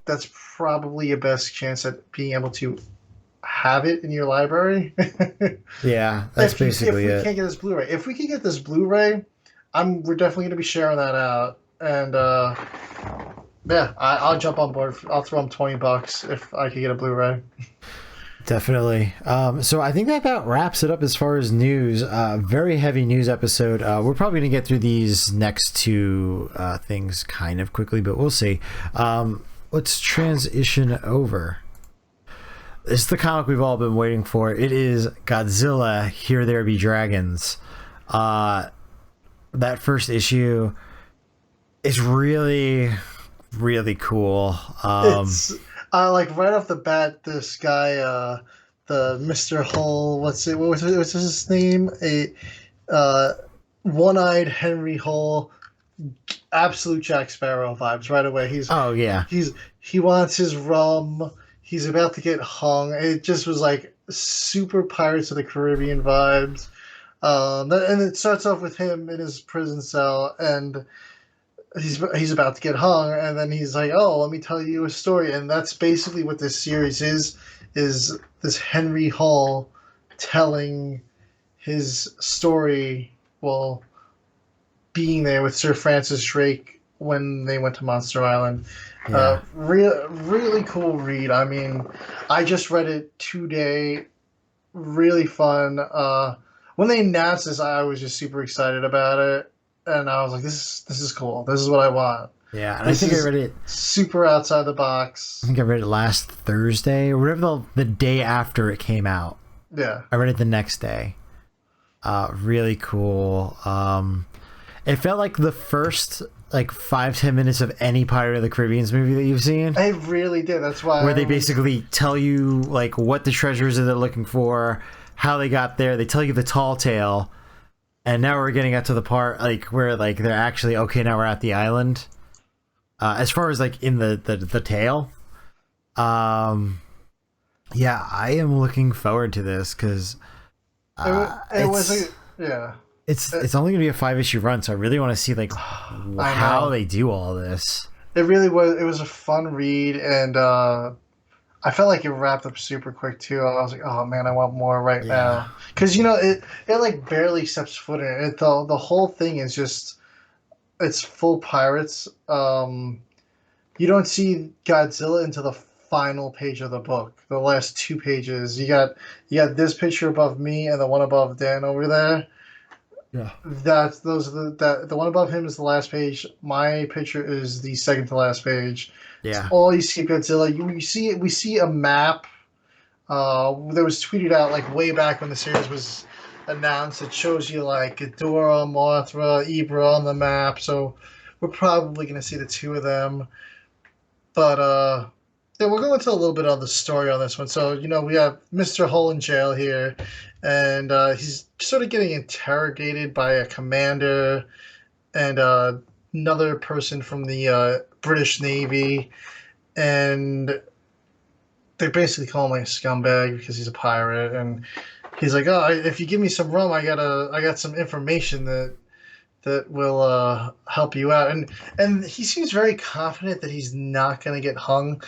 that's probably your best chance at being able to have it in your library. Yeah. That's If basically we it. can't get this Blu-ray, if we can get this Blu-ray, we're definitely going to be sharing that out. And yeah, I'll jump on board. I'll throw them $20 if I can get a Blu-ray. Definitely. So I think that about wraps it up as far as news. Very heavy news episode. We're probably going to get through these next two things kind of quickly, but we'll see. Let's transition over. This is the comic we've all been waiting for. It is Godzilla, Here There Be Dragons. That first issue is really, really cool. It's like right off the bat, this guy, the Mr. Hull, what's his name? One-eyed Henry Hull, absolute Jack Sparrow vibes right away. Oh, yeah. He wants his rum. He's about to get hung. It just was like super Pirates of the Caribbean vibes. And it starts off with him in his prison cell, and he's about to get hung, and then he's like, "Oh, let me tell you a story." And that's basically what this series is this Henry Hull telling his story, well, being there with Sir Francis Drake when they went to Monster Island. Yeah. Really cool read. I mean, I just read it today. Really fun. When they announced this, I was just super excited about it, and I was like, "This is cool. This is what I want." Yeah. And I This think I is read it. super outside the box. I think I read it last Thursday or whatever the day after it came out. Yeah. I read it the next day. Really cool. It felt like the first like 5-10 minutes of any Pirate of the Caribbean's movie that you've seen, I really did. That's why. where they basically tell you like what the treasures that they're looking for, how they got there. They tell you the tall tale, and now we're getting up to the part like where like they're actually okay. Now we're at the island. As far as like in the tale, yeah, I am looking forward to this because it was a yeah. it's only gonna be a 5-issue run, so I really want to see like how they do all this. It really was. It was a fun read, and I felt like it wrapped up super quick too. I was like, "Oh man, I want more right now," because it like barely steps foot in it. The whole thing is just it's full pirates. You don't see Godzilla until the final page of the book. The last 2 pages, you got this picture above me and the one above Dan over there. Yeah. The one above him is the last page. My picture is the second to last page. It's Yeah. all you see of Godzilla. You see it. We see a map that was tweeted out like way back when the series was announced. It shows you like Ghidorah, Mothra, Ibra on the map. So we're probably going to see the two of them. But yeah, we'll go into a little bit of the story on this one. So we have Mr. Hull in jail here, and he's sort of getting interrogated by a commander and another person from the British Navy, and they basically call him a scumbag because he's a pirate, and he's like, "Oh, if you give me some rum, I got some information that will help you out." And he seems very confident that he's not going to get hung.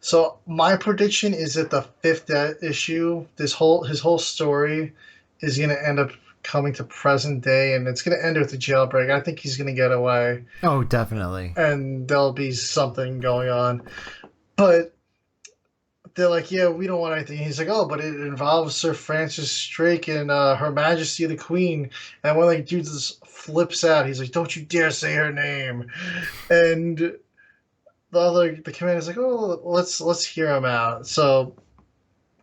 So my prediction is that the fifth issue, his whole story, is going to end up coming to present day, and it's going to end with the jailbreak. I think he's going to get away, Oh, definitely. and there'll be something going on. But they're like, "Yeah, we don't want anything." He's like, "Oh, but it involves Sir Francis Drake and Her Majesty the Queen." And one of the dudes just flips out. He's like, "Don't you dare say her name!" And the commander's like, "Oh, let's hear him out." So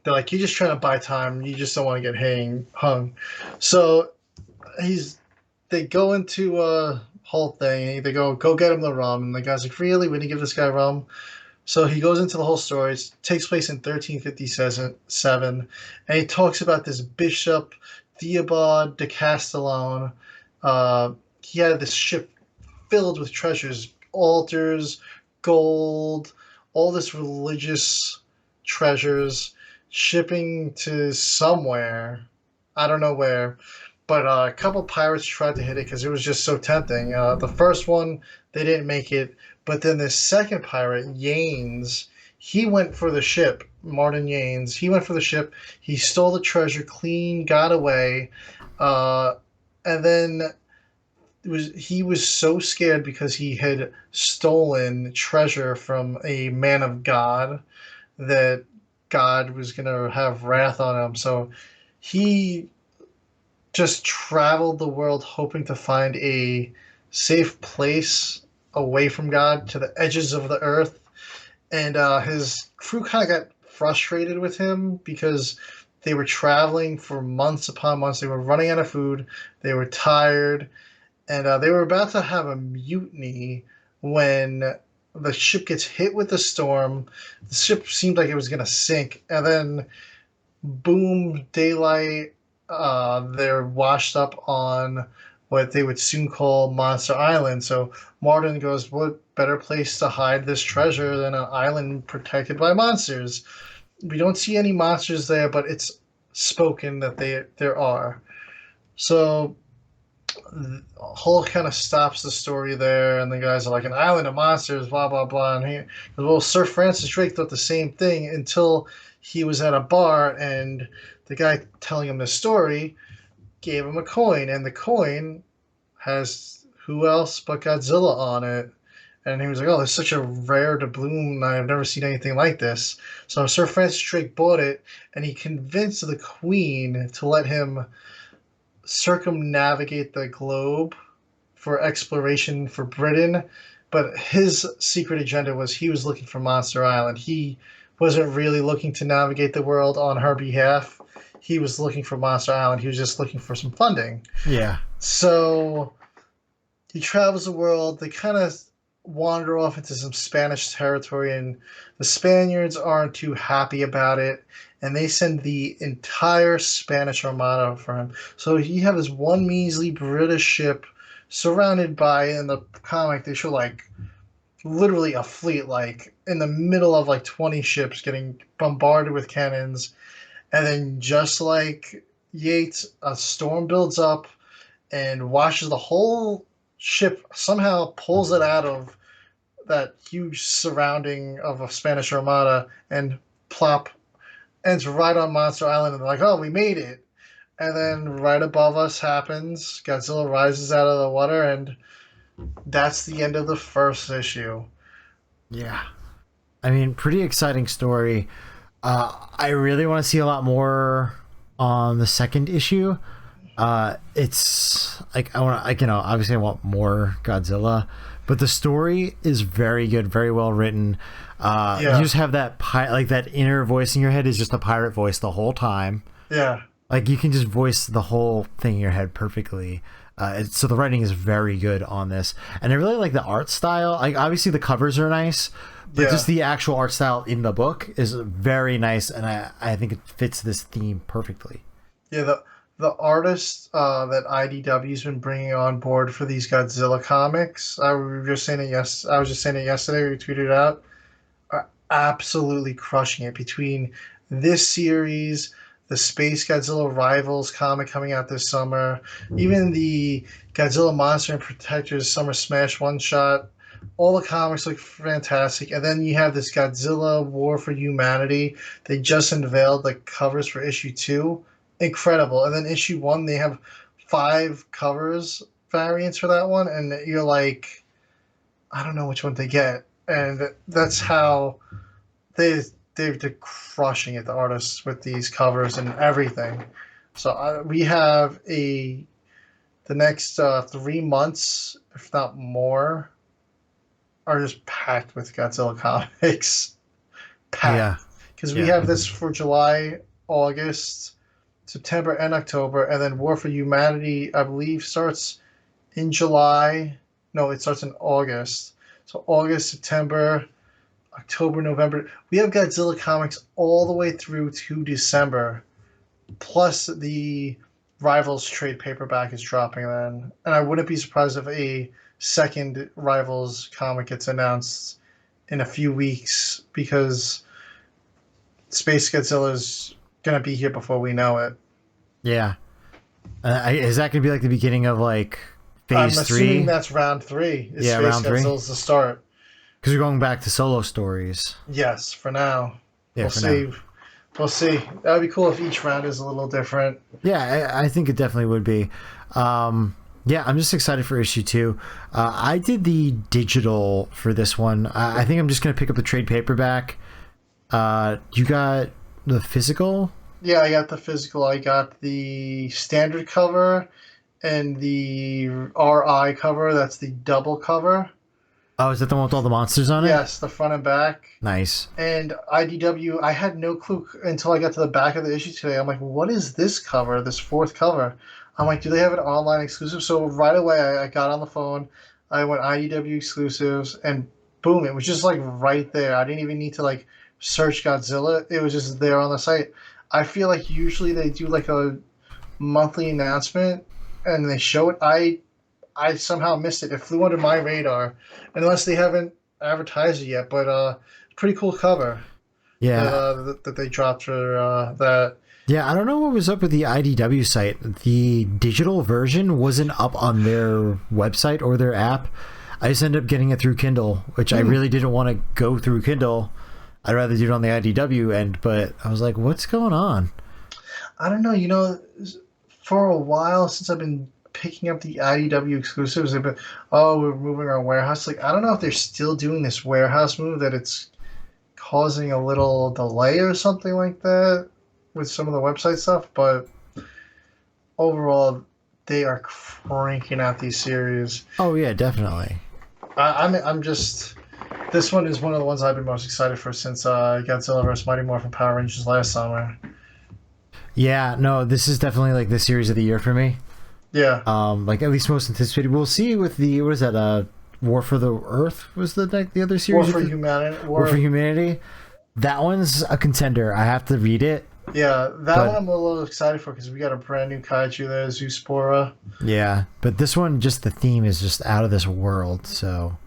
they're like, "You're just trying to buy time. You just don't want to get hung." So they go into a whole thing. They go get him the rum, and the guy's like, "Really? We didn't give this guy rum?" So he goes into the whole story. It takes place in 1357, and he talks about this bishop, Theobald de Castellon. Uh, he had this ship filled with treasures, altars, gold, all this religious treasures, shipping to somewhere. I don't know where, but a couple pirates tried to hit it because it was just so tempting. The first one, they didn't make it, but then the second pirate, Yanes, he went for the ship. Martin Yanes, he went for the ship. He stole the treasure clean, got away, uh, and then he was so scared because he had stolen treasure from a man of God that God was going to have wrath on him. So he just traveled the world hoping to find a safe place away from God to the edges of the earth. And his crew kind of got frustrated with him because they were traveling for months upon months. They were running out of food. They were tired, and they were about to have a mutiny when the ship gets hit with a storm. The ship seemed like it was going to sink, and then boom, daylight. They're washed up on what they would soon call Monster Island. So Martin goes, "What better place to hide this treasure than an island protected by monsters?" We don't see any monsters there, but it's spoken that there are. So Hulk kind of stops the story there, and the guys are like, "An island of monsters, blah blah blah." And he goes, "Well, Sir Francis Drake thought the same thing until he was at a bar, and the guy telling him the story gave him a coin, and the coin has who else but Godzilla on it." And he was like, "Oh, it's such a rare doubloon. I've never seen anything like this." So Sir Francis Drake bought it, and he convinced the Queen to let him circumnavigate the globe for exploration for Britain, but his secret agenda was he was looking for Monster Island. He wasn't really looking to navigate the world on her behalf. He was looking for Monster Island. He was just looking for some funding. Yeah. So he travels the world. They kind of wander off into some Spanish territory, and the Spaniards aren't too happy about it, and they send the entire Spanish Armada for him. So he have this one measly British ship surrounded by, in the comic, they show like literally a fleet, like in the middle of like 20 ships getting bombarded with cannons. And then, just like Yates, a storm builds up and washes the whole ship, somehow pulls it out of that huge surrounding of a Spanish Armada, and plop ends right on Monster Island. And they're like, "Oh, we made it." And then right above us happens Godzilla rises out of the water, and that's the end of the first issue. Yeah. I mean, pretty exciting story. I really want to see a lot more on the second issue. It's like I want, like, obviously I want more Godzilla, but the story is very good, very well written. You Yeah, just have that like that inner voice in your head is just a pirate voice the whole time. yeah, Like you can just voice the whole thing in your head perfectly. So the writing is very good on this, and I really like the art style. Like obviously the covers are nice, but yeah. just the actual art style in the book is very nice, and I think it fits this theme perfectly. Yeah, the artists that IDW's been bringing on board for these Godzilla comics, I was just saying it yesterday. We tweeted it out. Are absolutely crushing it between this series, the Space Godzilla Rivals comic coming out this summer, even the Godzilla Monster and Protectors Summer Smash one shot. All the comics look fantastic, and then you have this Godzilla War for Humanity. They just unveiled the covers for issue two, incredible. And then issue one, they have five covers variants for that one, and you're like, I don't know which one to get. And that's how they they're crushing it, the artists, with these covers and everything. So we have the next 3 months, if not more, are just packed with Godzilla comics. Packed, Yeah, because we yeah, have this for July, August, September, and October, and then War for Humanity, I believe, starts in July. No, it starts in August. So August, September, October, November. We have Godzilla comics all the way through to December, plus the Rivals trade paperback is dropping then. And I wouldn't be surprised if a second Rivals comic gets announced in a few weeks because Space Godzilla is going to be here before we know it. Yeah. Is that going to be like the beginning of like I'm phase assuming 3? that's round three. Is Yeah, Space round 3. Godzilla's the start? Because we're going back to solo stories. Yes, for now. Yeah, We'll for see. now. We'll see. That would be cool if each round is a little different. Yeah, I think it definitely would be. Yeah, I'm just excited for issue 2. I did the digital for this one. I think I'm just going to pick up the trade paperback. You got the physical? Yeah, I got the physical. I got the standard cover and the RI cover. That's the double cover. Oh, is that the one with all the monsters on it? Yes, the front and back. Nice. And IDW, I had no clue until I got to the back of the issue today. I'm like, what is this cover, this fourth cover? I'm like, do they have an online exclusive? So right away, I got on the phone. I went IDW exclusives, and boom, it was just like right there. I didn't even need to like search Godzilla. It was just there on the site. I feel like usually they do like a monthly announcement and they show it. I somehow missed it. It flew under my radar, unless they haven't advertised it yet. But pretty cool cover Yeah. that they dropped for that. Yeah, I don't know what was up with the IDW site. The digital version wasn't up on their website or their app. I just ended up getting it through Kindle, which I really didn't want to go through Kindle. I'd rather do it on the IDW end, but I was like, what's going on? I don't know. For a while since I've been picking up the IDW exclusives, they've been, oh, we're moving our warehouse. Like, I don't know if they're still doing this warehouse move, that it's causing a little delay or something like that with some of the website stuff, but overall, they are cranking out these series. Oh yeah, definitely. I'm just. This one is one of the ones I've been most excited for since Godzilla vs. Mighty Morphin Power Rangers last summer. Yeah, no, this is definitely like the series of the year for me. Yeah. Like at least most anticipated. We'll see with the what is that? War for the Earth was the other series. War for Humanity. War for Humanity. That one's a contender. I have to read it. Yeah, that one I'm a little excited for because we got a brand new kaiju there, Zoospora. Yeah, but this one, just the theme is just out of this world. So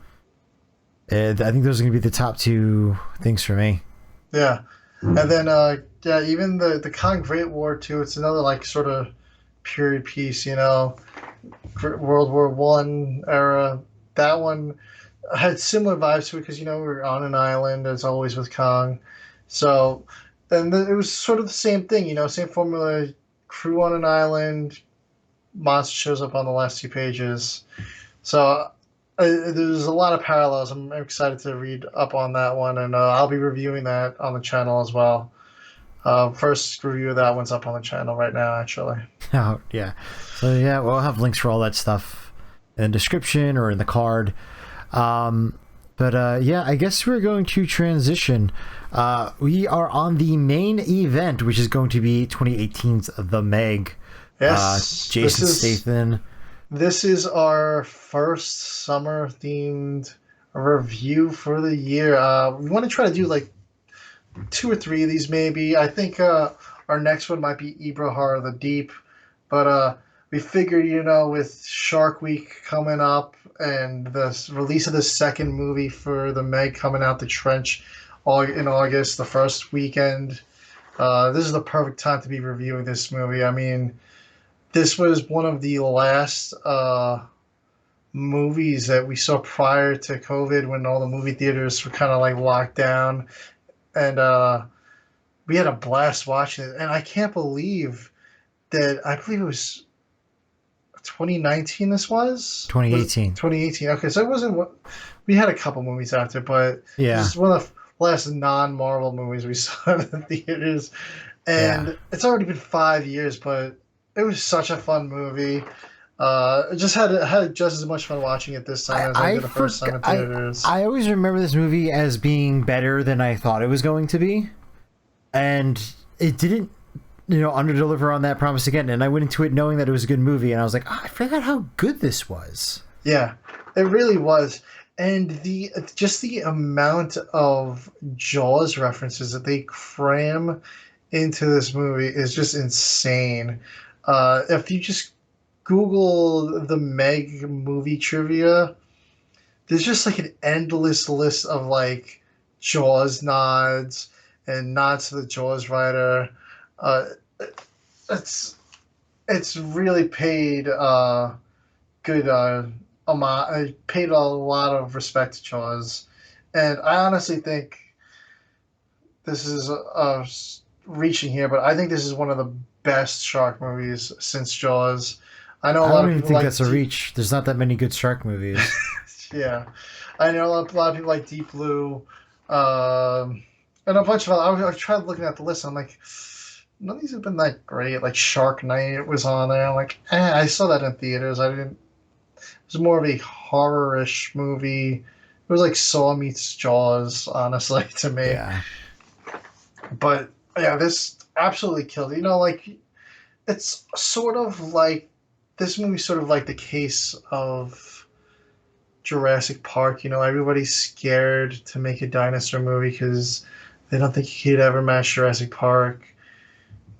I think those are going to be the top 2 things for me. Yeah, and then yeah, even the Kong Great War too. It's another like sort of period piece, World War One era. That one had similar vibes to it because we were on an island as always with Kong, so. And it was sort of the same thing, same formula. Crew on an island, monster shows up on the last 2 pages. So there's a lot of parallels. I'm excited to read up on that one, and I'll be reviewing that on the channel as well. First review of that one's up on the channel right now, actually. Oh, yeah. So, yeah, we'll have links for all that stuff in the description or in the card. But yeah, I guess we're going to transition. We are on the main event, which is going to be 2018's The Meg. Yes. Jason Statham. This is our first summer-themed review for the year. We want to try to do like 2 or 3 of these maybe. I think our next one might be Ibra Horror the Deep. But we figured, with Shark Week coming up and the release of the second movie for The Meg coming out, The Trench, in August, the first weekend, this is the perfect time to be reviewing this movie. I mean, this was one of the last movies that we saw prior to COVID when all the movie theaters were kind of like locked down. And we had a blast watching it. And I can't believe that, I believe it was 2019 this was? 2018. 2018. Okay, so it wasn't what we had a couple movies after, but Yeah. this is one of the last non-Marvel movies we saw in the theaters. And it's already been 5 years, but it was such a fun movie. Just had just as much fun watching it this time as I did the first time in theaters. I always remember this movie as being better than I thought it was going to be. And it didn't underdeliver on that promise again. And I went into it knowing that it was a good movie, and I was like, I forgot how good this was. Yeah, it really was. and the just the amount of Jaws references that they cram into this movie is just insane. If you just Google the Meg movie trivia, there's just like an endless list of like Jaws nods and nods to the Jaws writer. Uh, it's it's really paid good paid a lot of respect to Jaws, and I honestly think this is reaching here, but I think this is one of the best shark movies since Jaws. I know a I lot don't of even people think like that's a reach. There's not that many good shark movies. yeah, I know a lot of people like Deep Blue, um, and a bunch of other. I've tried looking at the list. I'm like, none of these have been that great. Like Shark Night was on there. I'm like, I saw that in theaters. I didn't. It was more of a horror-ish movie. It was like Saw meets Jaws, honestly, to me. Yeah. But yeah, this absolutely killed it. You know, like it's sort of like this movie's sort of like the case of Jurassic Park. You know, everybody's scared to make a dinosaur movie because they don't think you could ever match Jurassic Park.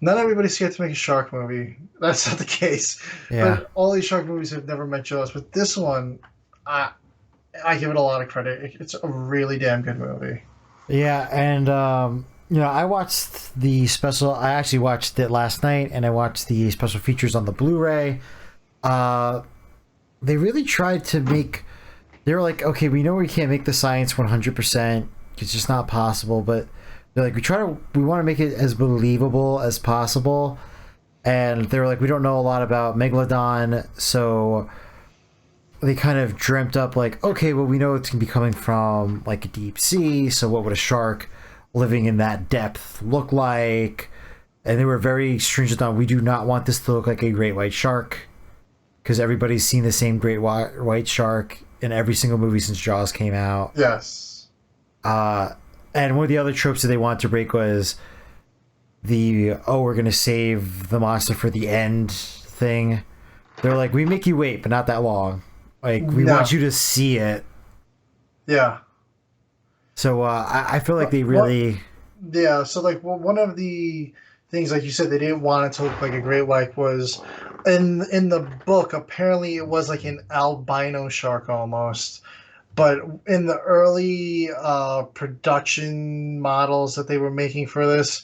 Not everybody's scared to make a shark movie. That's not the case. Yeah. But all these shark movies have never met Jaws. But this one, I I give it a lot of credit. It's a really damn good movie. Yeah, and I watched the special. I actually watched it last night, and I watched the special features on the Blu-ray. Uh, they really tried to make. They were like, okay, we know we can't make the science 100%. It's just not possible. But they're like, we want to make it as believable as possible. And they were like, we don't know a lot about Megalodon, so they kind of dreamt up like, okay, well, we know it's gonna be coming from like a deep sea, so what would a shark living in that depth look like? And they were very stringent on, we do not want this to look like a great white shark, because everybody's seen the same great white shark in every single movie since Jaws came out. Yes. And one of the other tropes that they wanted to break was we're gonna save the monster for the end thing. They're like, we make you wait, but not that long. Like, we No. want you to see it. Yeah. So I feel like they What? really. Yeah. So like one of the things, like you said, they didn't want it to look like a great white was in the book. Apparently, it was like an albino shark almost. But in the early production models that they were making for this,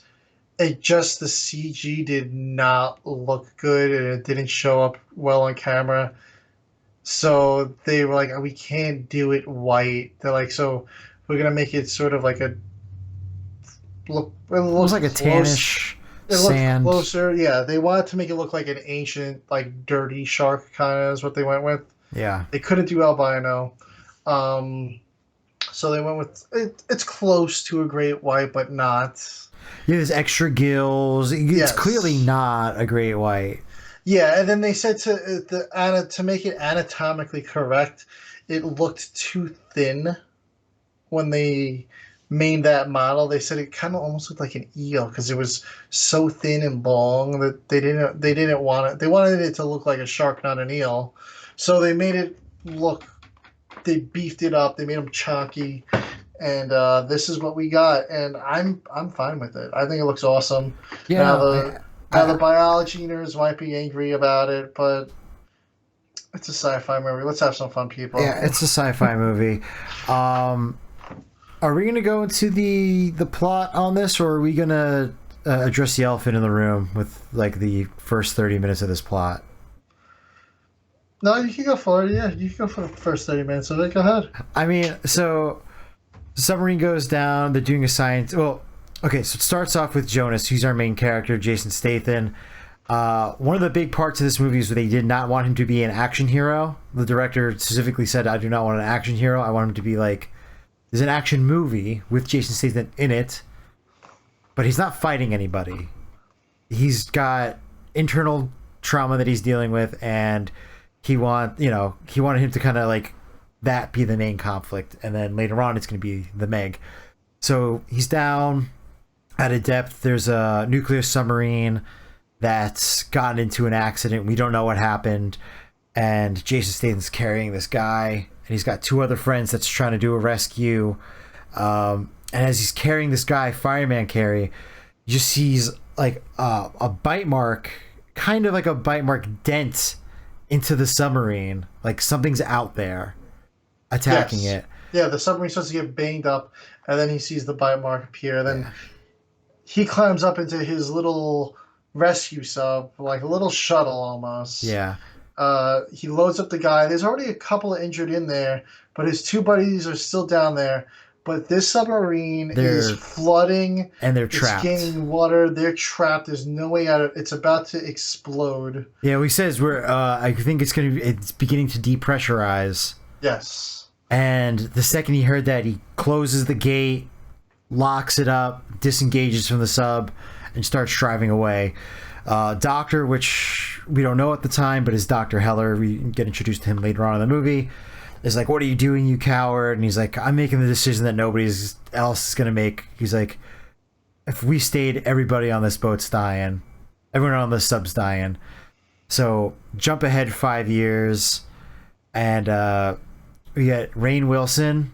the CG did not look good and it didn't show up well on camera. So they were like, we can't do it white. They're like, so we're gonna make it sort of like a look. It It was looked like a close. tannish It looked sand. closer. Yeah, they wanted to make it look like an ancient, like dirty shark kind of is what they went with. Yeah. They couldn't do albino, um, so they went with it. It's close to a great white, but not. Yeah, there's extra gills. It's clearly Yes. not a great white. Yeah, and then they said to make it anatomically correct, it looked too thin when they made that model. They said it kind of almost looked like an eel because it was so thin and long that they didn't want it. They wanted it to look like a shark, not an eel. So they made it look. They beefed it up. They made them chunky, and this is what we got. And I'm fine with it. I think it looks awesome. Yeah, Now no, the now the biology nerds might be angry about it, but it's a sci-fi movie. Let's have some fun, people. yeah, it's a sci-fi movie. Um, are we gonna go into the plot on this, or are we gonna address the elephant in the room with like the first 30 minutes of this plot? No, you can go for it. Yeah, you can go for the first 30 minutes of it. Go ahead. I mean, so submarine goes down. They're doing a science. Well, okay, so it starts off with Jonas, who's our main character, Jason Statham. One of the big parts of this movie is that they did not want him to be an action hero. The director specifically said, "I do not want an action hero. I want him to be like there's an action movie with Jason Statham in it, but he's not fighting anybody. He's got internal trauma that he's dealing with, and he wanted him to kind of like that be the main conflict, and then later on it's going to be the Meg. So he's down at a depth. There's a nuclear submarine that's gotten into an accident. We don't know what happened. and Jason Statham's carrying this guy, and he's got two other friends that's trying to do a rescue. And as he's carrying this guy, fireman carry, you just sees like a bite mark, kind of like a bite mark dent into the submarine. Like something's out there attacking Yes. it. Yeah, the submarine starts to get banged up, and then he sees the bite mark appear. Then Yeah. he climbs up into his little rescue sub, like a little shuttle almost. Yeah. He loads up the guy. There's already a couple of injured in there, but his two buddies are still down there. But this submarine is They're flooding. and they're It's trapped. gaining water. They're trapped. There's no way out of it. It's about to explode. Yeah, he says we're. I think it's beginning to depressurize. Yes. And the second he heard that, he closes the gate, locks it up, disengages from the sub, and starts driving away. Doctor, which we don't know at the time, but is Dr. Heller. We get introduced to him later on in the movie. Is like, "What are you doing, you coward?" And he's like, "I'm making the decision that nobody else is going to make." He's like, "If we stayed, everybody on this boat's dying. Everyone on this sub's dying." So jump ahead 5 years, and we get Rainn Wilson,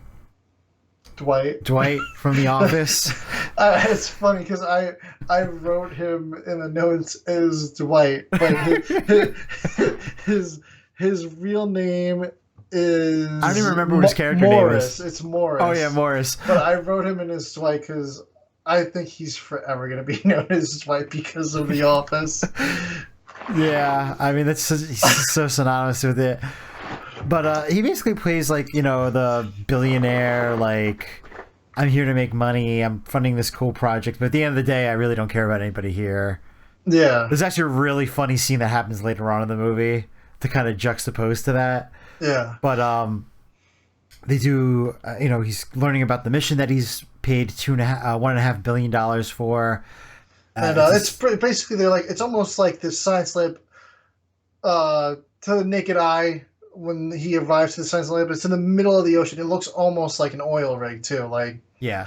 Dwight from The Office. It's funny because I wrote him in the notes as Dwight, but his real name is I don't even remember what his character Morris. name is. It's Morris. Oh yeah, Morris. But I wrote him in as Dwight because I think he's forever going to be known as Dwight because of The Office. Yeah, I mean he's so synonymous with it. But he basically plays like, the billionaire, like, I'm here to make money, I'm funding this cool project, but at the end of the day, I really don't care about anybody here. Yeah. There's actually a really funny scene that happens later on in the movie to kind of juxtapose to that. Yeah. But they do, he's learning about the mission that he's paid $1.5 billion for. And basically, they're like, it's almost like this science lab to the naked eye. When he arrives to the science lab, it's in the middle of the ocean. It looks almost like an oil rig too. Like, yeah,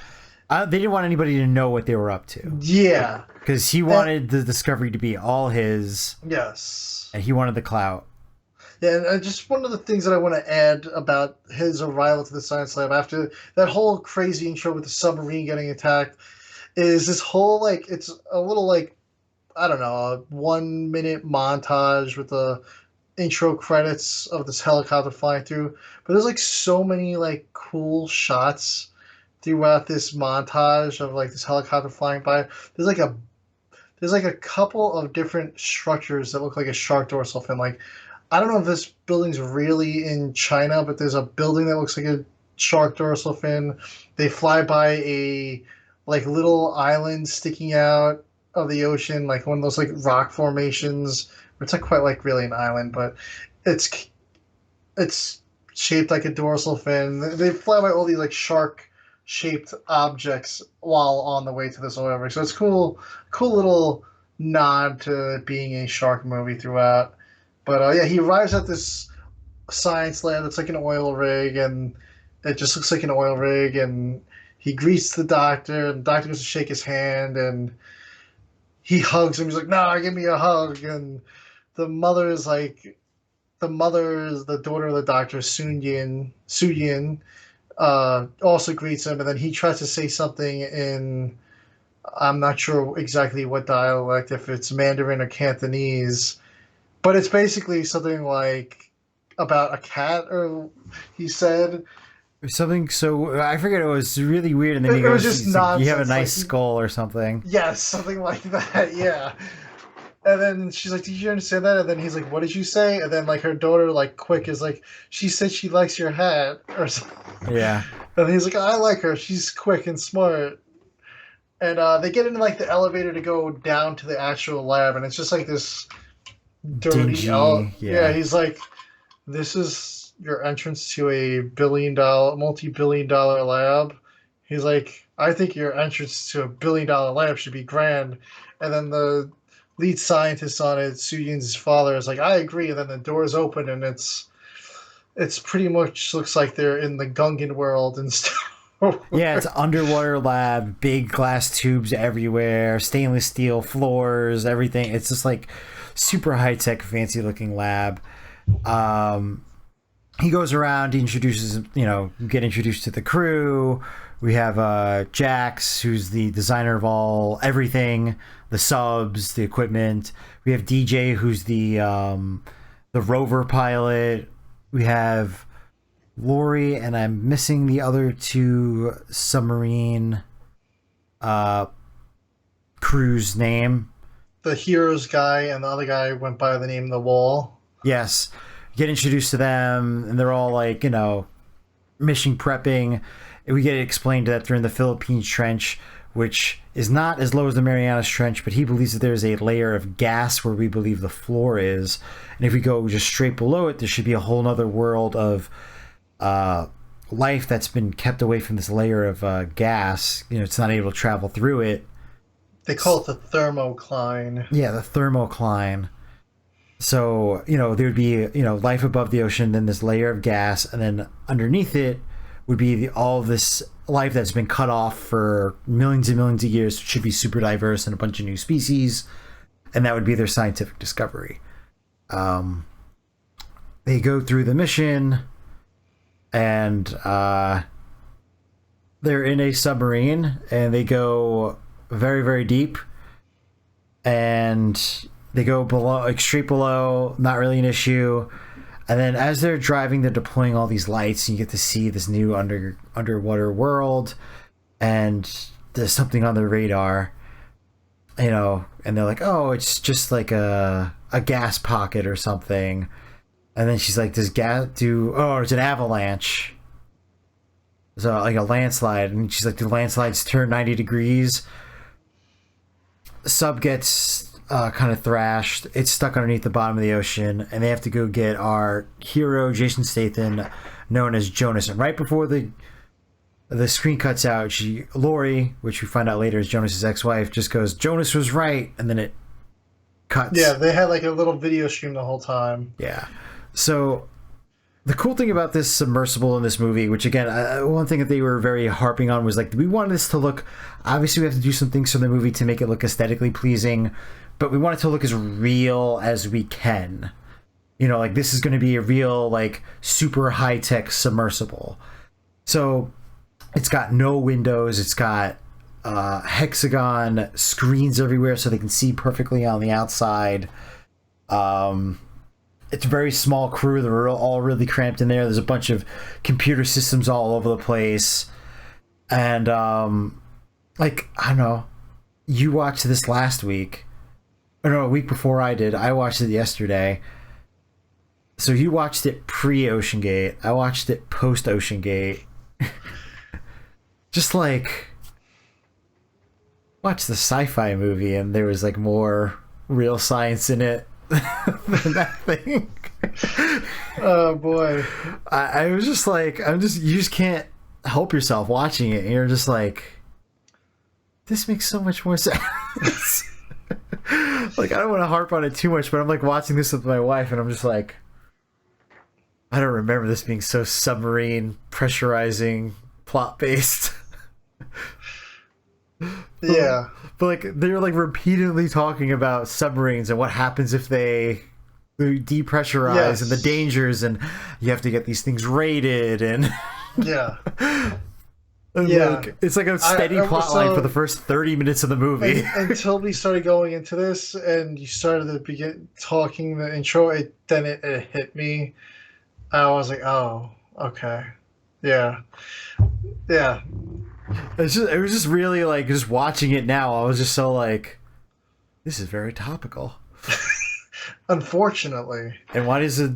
they didn't want anybody to know what they were up to. Yeah, because he wanted the discovery to be all his. Yes, and he wanted the clout. Yeah, and just one of the things that I want to add about his arrival to the science lab after that whole crazy intro with the submarine getting attacked is this whole like it's a little like I don't know a 1 minute montage with the intro credits of this helicopter flying through, but there's like so many like cool shots throughout this montage of like this helicopter flying by. There's like a couple of different structures that look like a shark dorsal fin. Like I don't know if this building's really in China, but there's a building that looks like a shark dorsal fin. They fly by a like little island sticking out of the ocean, like one of those like rock formations. It's not quite like really an island, but it's shaped like a dorsal fin. They fly by all these like shark-shaped objects while on the way to this oil rig. So it's cool little nod to it being a shark movie throughout. But yeah, he arrives at this science lab that's like an oil rig, and it just looks like an oil rig. And he greets the doctor, and the doctor goes to shake his hand, and he hugs him. He's like, "Nah, give me a hug." And the mother is the daughter of the doctor, Su-Yin, also greets him, and then he tries to say something in, I'm not sure exactly what dialect, if it's Mandarin or Cantonese, but it's basically something like about a cat, or he said. Something so I forget. It was really weird, and then It was just nonsense. You have a nice like, skull or something. Yes, something like that. Yeah. And then she's like, "Did you understand that?" And then he's like, "What did you say?" And then like her daughter, like quick, is like, "She said she likes your hat," or something. Yeah. And he's like, "I like her. She's quick and smart." And they get into like the elevator to go down to the actual lab, and it's just like this dirty. Dingy, yeah. He's like, "This is your entrance to a multi-billion-dollar lab." He's like, "I think your entrance to a billion-dollar lab should be grand." And then the lead scientist on it, Su-Yin's father, is like, "I agree." And then the doors open, and it's pretty much looks like they're in the Gungan world and stuff. Yeah, it's an underwater lab, big glass tubes everywhere, stainless steel floors, everything. It's just like super high tech, fancy looking lab. He goes around, he introduces, get introduced to the crew. We have Jax, who's the designer of everything, the subs, the equipment. We have DJ, who's the rover pilot. We have Lori, and I'm missing the other two submarine crew's name. The heroes guy and the other guy went by the name of the Wall. Yes. Get introduced to them, and they're all like, mission prepping. And we get explained that they're in the Philippines Trench, which is not as low as the Marianas Trench, but he believes that there's a layer of gas where we believe the floor is. And if we go just straight below it, there should be a whole other world of life that's been kept away from this layer of gas. It's not able to travel through it. They call it the thermocline. Yeah, the thermocline. So, there would be, life above the ocean, then this layer of gas, and then underneath it would be all this life that's been cut off for millions and millions of years. It should be super diverse and a bunch of new species, and that would be their scientific discovery. They go through the mission, and they're in a submarine, and they go very, very deep, and they go below, like straight below, not really an issue. And then as they're driving, they're deploying all these lights, and you get to see this new underwater world, and there's something on the radar, and they're like, oh, it's just like a gas pocket or something. And then she's like, does gas it's an avalanche. So like a landslide. And she's like, do landslides turn 90 degrees? Sub gets kind of thrashed. It's stuck underneath the bottom of the ocean, and they have to go get our hero, Jason Statham, known as Jonas. And right before the screen cuts out, Lori, which we find out later is Jonas's ex-wife, just goes, Jonas was right, and then it cuts. Yeah, they had like a little video stream the whole time. Yeah. So the cool thing about this submersible in this movie, which again, one thing that they were very harping on was like, we want this to look, obviously we have to do some things for the movie to make it look aesthetically pleasing, but we want it to look as real as we can. Like this is going to be a real, like, super high-tech submersible. So it's got no windows. It's got hexagon screens everywhere so they can see perfectly on the outside. It's a very small crew. They're all really cramped in there. There's a bunch of computer systems all over the place. And, like, I don't know. You watched this last week. Or no, a week before I did. I watched it yesterday. So you watched it pre-Ocean Gate. I watched it post-Ocean Gate. Just like... watch the sci-fi movie and there was like more real science in it than that thing. Oh boy. I was just like, you just can't help yourself watching it, and you're just like, this makes so much more sense. Like, I don't want to harp on it too much, but I'm like watching this with my wife and I'm just like, I don't remember this being so submarine, pressurizing, plot based. Yeah. But like, they're like repeatedly talking about submarines and what happens if they depressurize, Yes. and the dangers, and you have to get these things rated, and Yeah. and Yeah. like, it's like a steady plot line for the first 30 minutes of the movie. Until we started going into this and you started to begin talking the intro, then it hit me. I was like, oh, okay. Yeah. Yeah. It was just really like, just watching it now, I was just so like, this is very topical. Unfortunately. And why does a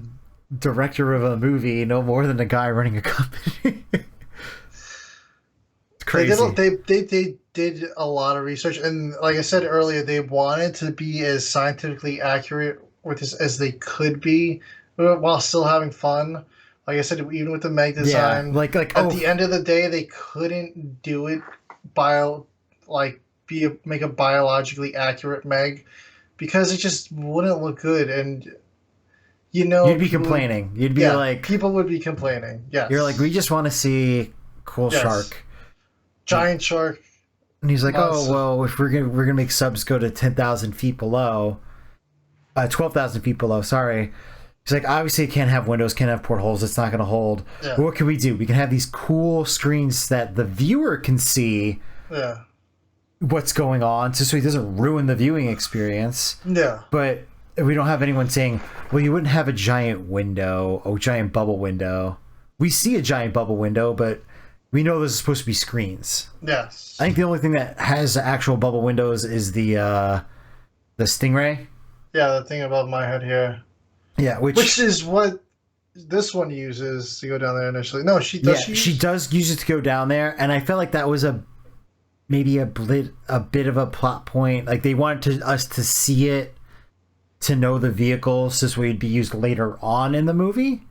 director of a movie know more than a guy running a company? It's crazy. They did a lot of research, and like I said earlier, they wanted to be as scientifically accurate with this as they could be, while still having fun. Like I said, even with the Meg design, like at the end of the day, they couldn't do it make a biologically accurate Meg, because it just wouldn't look good, and you'd be complaining. You'd be like, people would be complaining. Yes, you're like, we just want to see cool shark, giant shark, and he's like, monster. oh well, if we're gonna make subs go to 10,000 feet below, 12,000 feet below, sorry. He's like, obviously, it can't have windows, can't have portholes. It's not going to hold. Yeah. But what can we do? We can have these cool screens that the viewer can see Yeah. what's going on, so he doesn't ruin the viewing experience. Yeah. But we don't have anyone saying, well, you wouldn't have a giant window, a giant bubble window. We see a giant bubble window, but we know this is supposed to be screens. Yes. I think the only thing that has actual bubble windows is the Stingray. Yeah, the thing above my head here. Yeah, which is what this one uses to go down there initially. No, she does. Yeah, she does use it to go down there, and I felt like that was maybe a bit of a plot point. Like they wanted us to see it to know the vehicle, so this would be used later on in the movie.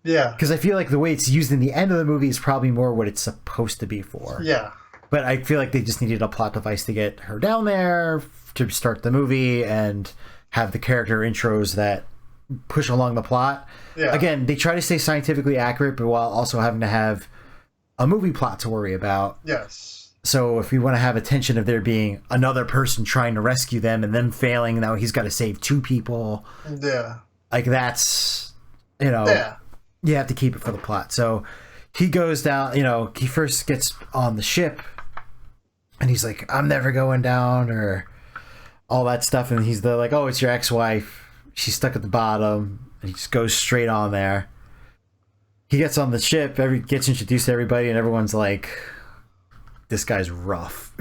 Yeah, because I feel like the way it's used in the end of the movie is probably more what it's supposed to be for. Yeah, but I feel like they just needed a plot device to get her down there to start the movie and have the character intros that push along the plot. Yeah. Again, they try to stay scientifically accurate, but while also having to have a movie plot to worry about. Yes. So if we want to have a tension of there being another person trying to rescue them and them failing, now he's got to save two people. Yeah. Like that's, you know, you have to keep it for the plot. So he goes down, you know, he first gets on the ship and he's like, I'm never going down, or all that stuff. And he's like, oh, it's your ex-wife. She's stuck at the bottom. And he just goes straight on there. He gets on the ship, gets introduced to everybody, and everyone's like, this guy's rough.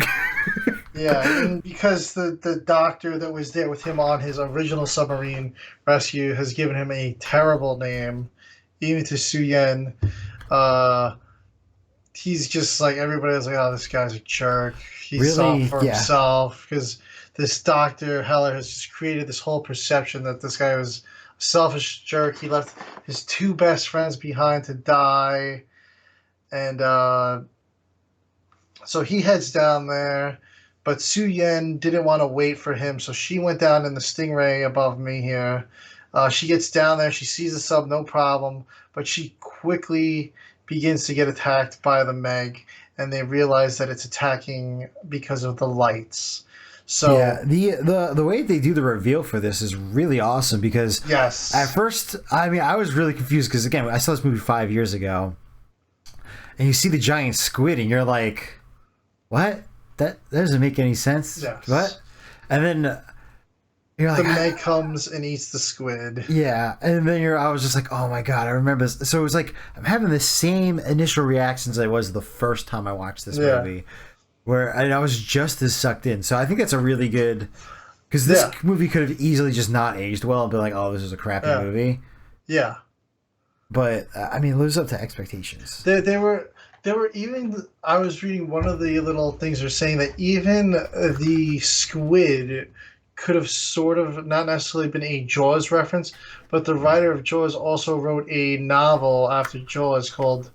Yeah, and because the doctor that was there with him on his original submarine rescue has given him a terrible name, even to Su Yen. He's just like, everybody's like, oh, this guy's a jerk. He's really? off for himself, because this Dr. Heller has just created this whole perception that this guy was a selfish jerk. He left his two best friends behind to die. And so he heads down there, but Su Yen didn't want to wait for him, so she went down in the Stingray above me here. She gets down there, she sees the sub, no problem, but she quickly begins to get attacked by the Meg, and they realize that it's attacking because of the lights. So yeah, the way they do the reveal for this is really awesome, because yes, at first, I mean, I was really confused because, again, I saw this movie 5 years ago, and you see the giant squid, and you're like, what? That doesn't make any sense. Yes. What? And then you're like, the Meg comes and eats the squid. Yeah, and then I was just like, oh my god, I remember this. So it was like I'm having the same initial reactions I was the first time I watched this movie, where I was just as sucked in. So I think that's a really good, because this movie could have easily just not aged well and been like, oh, this is a crappy movie. Yeah, but I mean, it lives up to expectations. They were even. I was reading one of the little things they're saying that even the squid could have sort of not necessarily been a Jaws reference, but the writer of Jaws also wrote a novel after Jaws called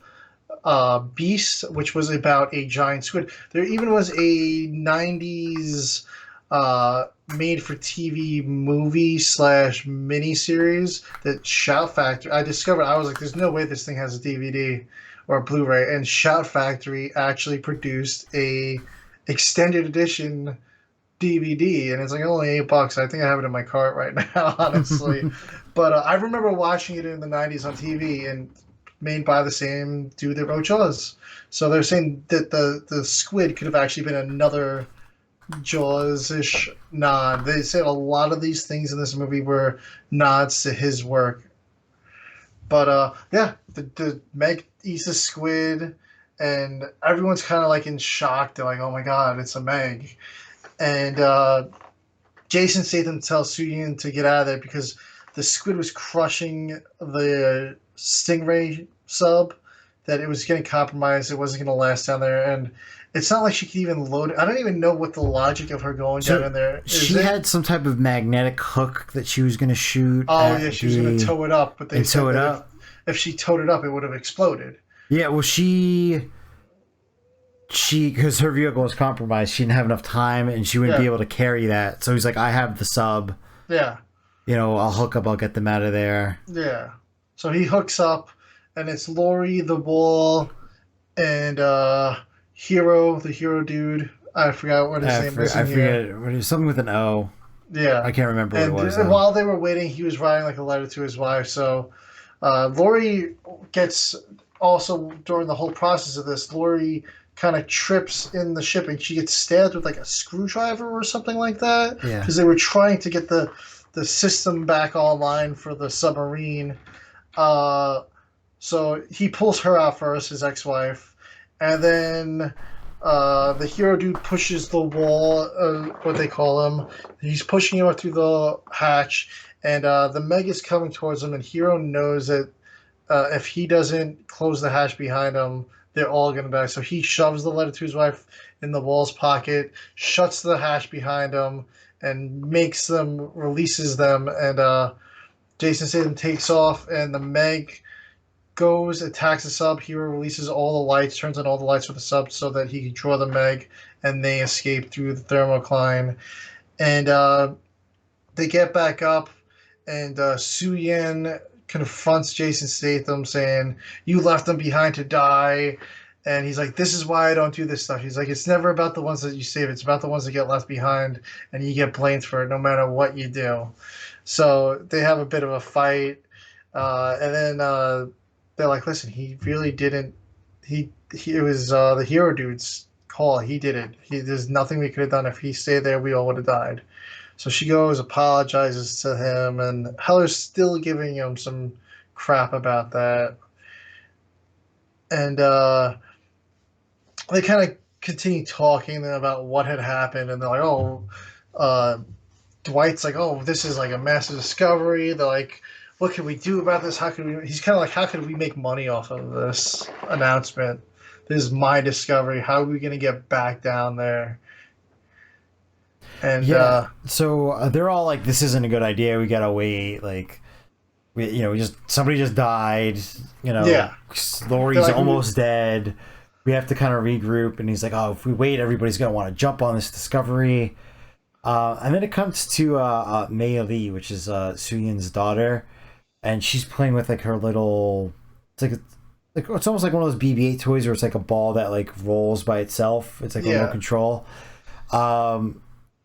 Beast, which was about a giant squid. There even was a 90s made-for-TV movie / miniseries that Shout Factory. I discovered, I was like, there's no way this thing has a DVD or a Blu-ray, and Shout Factory actually produced a extended edition DVD, and it's like only $8. I think I have it in my cart right now, honestly. But I remember watching it in the 90s on TV, and made by the same dude that wrote Jaws. So they're saying that the squid could have actually been another Jaws-ish nod. They said a lot of these things in this movie were nods to his work. But yeah, the Meg eats the squid, and everyone's kind of like in shock. They're like, oh my god, it's a Meg. And Jason Statham tells Su Yen to get out of there because the squid was crushing the Stingray sub, that it was getting compromised. It wasn't going to last down there. And it's not like she could even load it. I don't even know what the logic of her going down in there is. She had some type of magnetic hook that she was going to shoot. Oh, yeah, she was going to tow it up. But they said tow it that up. If she towed it up, it would have exploded. Yeah, well, she because her vehicle was compromised, she didn't have enough time, and she wouldn't be able to carry that. So he's like, I have the sub. Yeah. You know, I'll hook up, I'll get them out of there. Yeah. So he hooks up, and it's Lori, the Wall, and Hero, the Hero dude. I forgot what his name is. I forget. Something with an O. Yeah. I can't remember what it And was though. while they were waiting, he was writing like a letter to his wife. So Lori gets also during the whole process of this, Lori kind of trips in the ship and she gets stabbed with like a screwdriver or something like that Yeah. because they were trying to get the system back online for the submarine. Uh, so he pulls her out first, his ex-wife, and then the hero dude pushes the wall, what they call him. He's pushing her through the hatch, and the Meg is coming towards him, and Hero knows that if he doesn't close the hatch behind him, they're all gonna die. So he shoves the letter to his wife in the wall's pocket, shuts the hatch behind him, and releases them, and Jason Statham takes off, and the Meg goes, attacks the sub. Hero releases all the lights, turns on all the lights for the sub so that he can draw the Meg, and they escape through the thermocline. And they get back up, and Suyin confronts Jason Statham, saying, "You left them behind to die." And he's like, "This is why I don't do this stuff." He's like, "It's never about the ones that you save; it's about the ones that get left behind, and you get blamed for it, no matter what you do." So they have a bit of a fight, and then they're like, "Listen, he really didn't. He it was the hero dude's call. He did it. There's nothing we could have done. If he stayed there, we all would have died." So she goes, apologizes to him, and Heller's still giving him some crap about that. And they kind of continue talking about what had happened, and they're like, "Oh, uh, Dwight's like, oh, this is like a massive discovery." They're like, "What can we do about this? How can we?" He's kind of like, "How can we make money off of this announcement? This is my discovery. How are we going to get back down there?" And Yeah. So they're all like, "This isn't a good idea. We gotta wait." Like, we just somebody just died. yeah, they're Lori's like, almost dead. We have to kind of regroup. And he's like, "Oh, if we wait, everybody's gonna want to jump on this discovery." And then it comes to Mei Lee, which is Suyin's daughter, and she's playing with like her little. It's almost like one of those BB-8 toys where it's like a ball that like rolls by itself. It's like a remote yeah. control.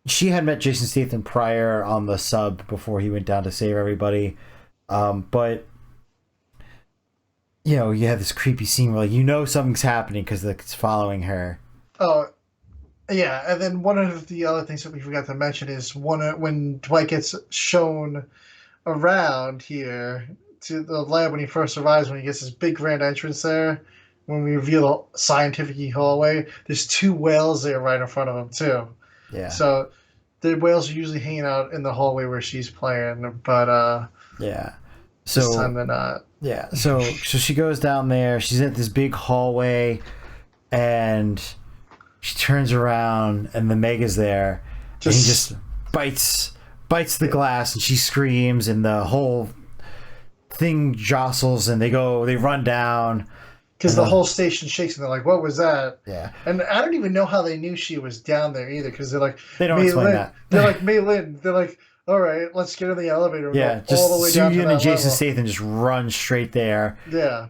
She had met Jason Statham prior on the sub before he went down to save everybody. But you have this creepy scene where something's happening because it's following her. Oh, yeah. And then one of the other things that we forgot to mention is when Dwight gets shown around here to the lab when he first arrives, when he gets this big grand entrance there, when we reveal the scientific hallway, there's two whales there right in front of him too. Yeah, So the whales are usually hanging out in the hallway where she's playing, but yeah. this time So they're not. yeah, so she goes down there. She's at this big hallway, and she turns around, and the Meg is there, and he Just just bites the glass, and she screams, and the whole thing jostles, and they run down, because and the whole station shakes, and they're like, "What was that?" yeah, And I don't even know how they knew she was down there either, because they're like, they don't Mei explain Lin. that. They're like, Mei Lin. They're like, "All right, let's get in the elevator and Yeah, go all just the way down to Suyin and that Jason level." Statham just run straight there. Yeah,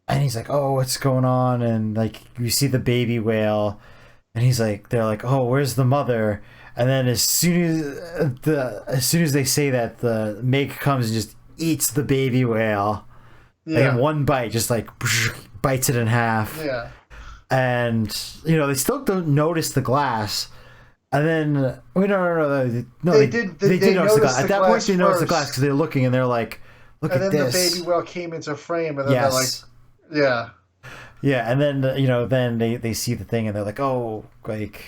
And he's like, "Oh, what's going on?" And like you see the baby whale, and they're like, "Oh, where's the mother?" And then as soon as they say that, the Meg comes and just eats the baby whale. Like in yeah, one bite, just like bites it in half. yeah. And they still don't notice the glass. And then wait, no, They they did notice the glass. noticed At the that point, glass they noticed the first, glass because they're looking and they're like, "Look and at then the this." baby whale came into frame, and then Yes. they're like, Yeah, and then then they see the thing and they're like, "Oh, like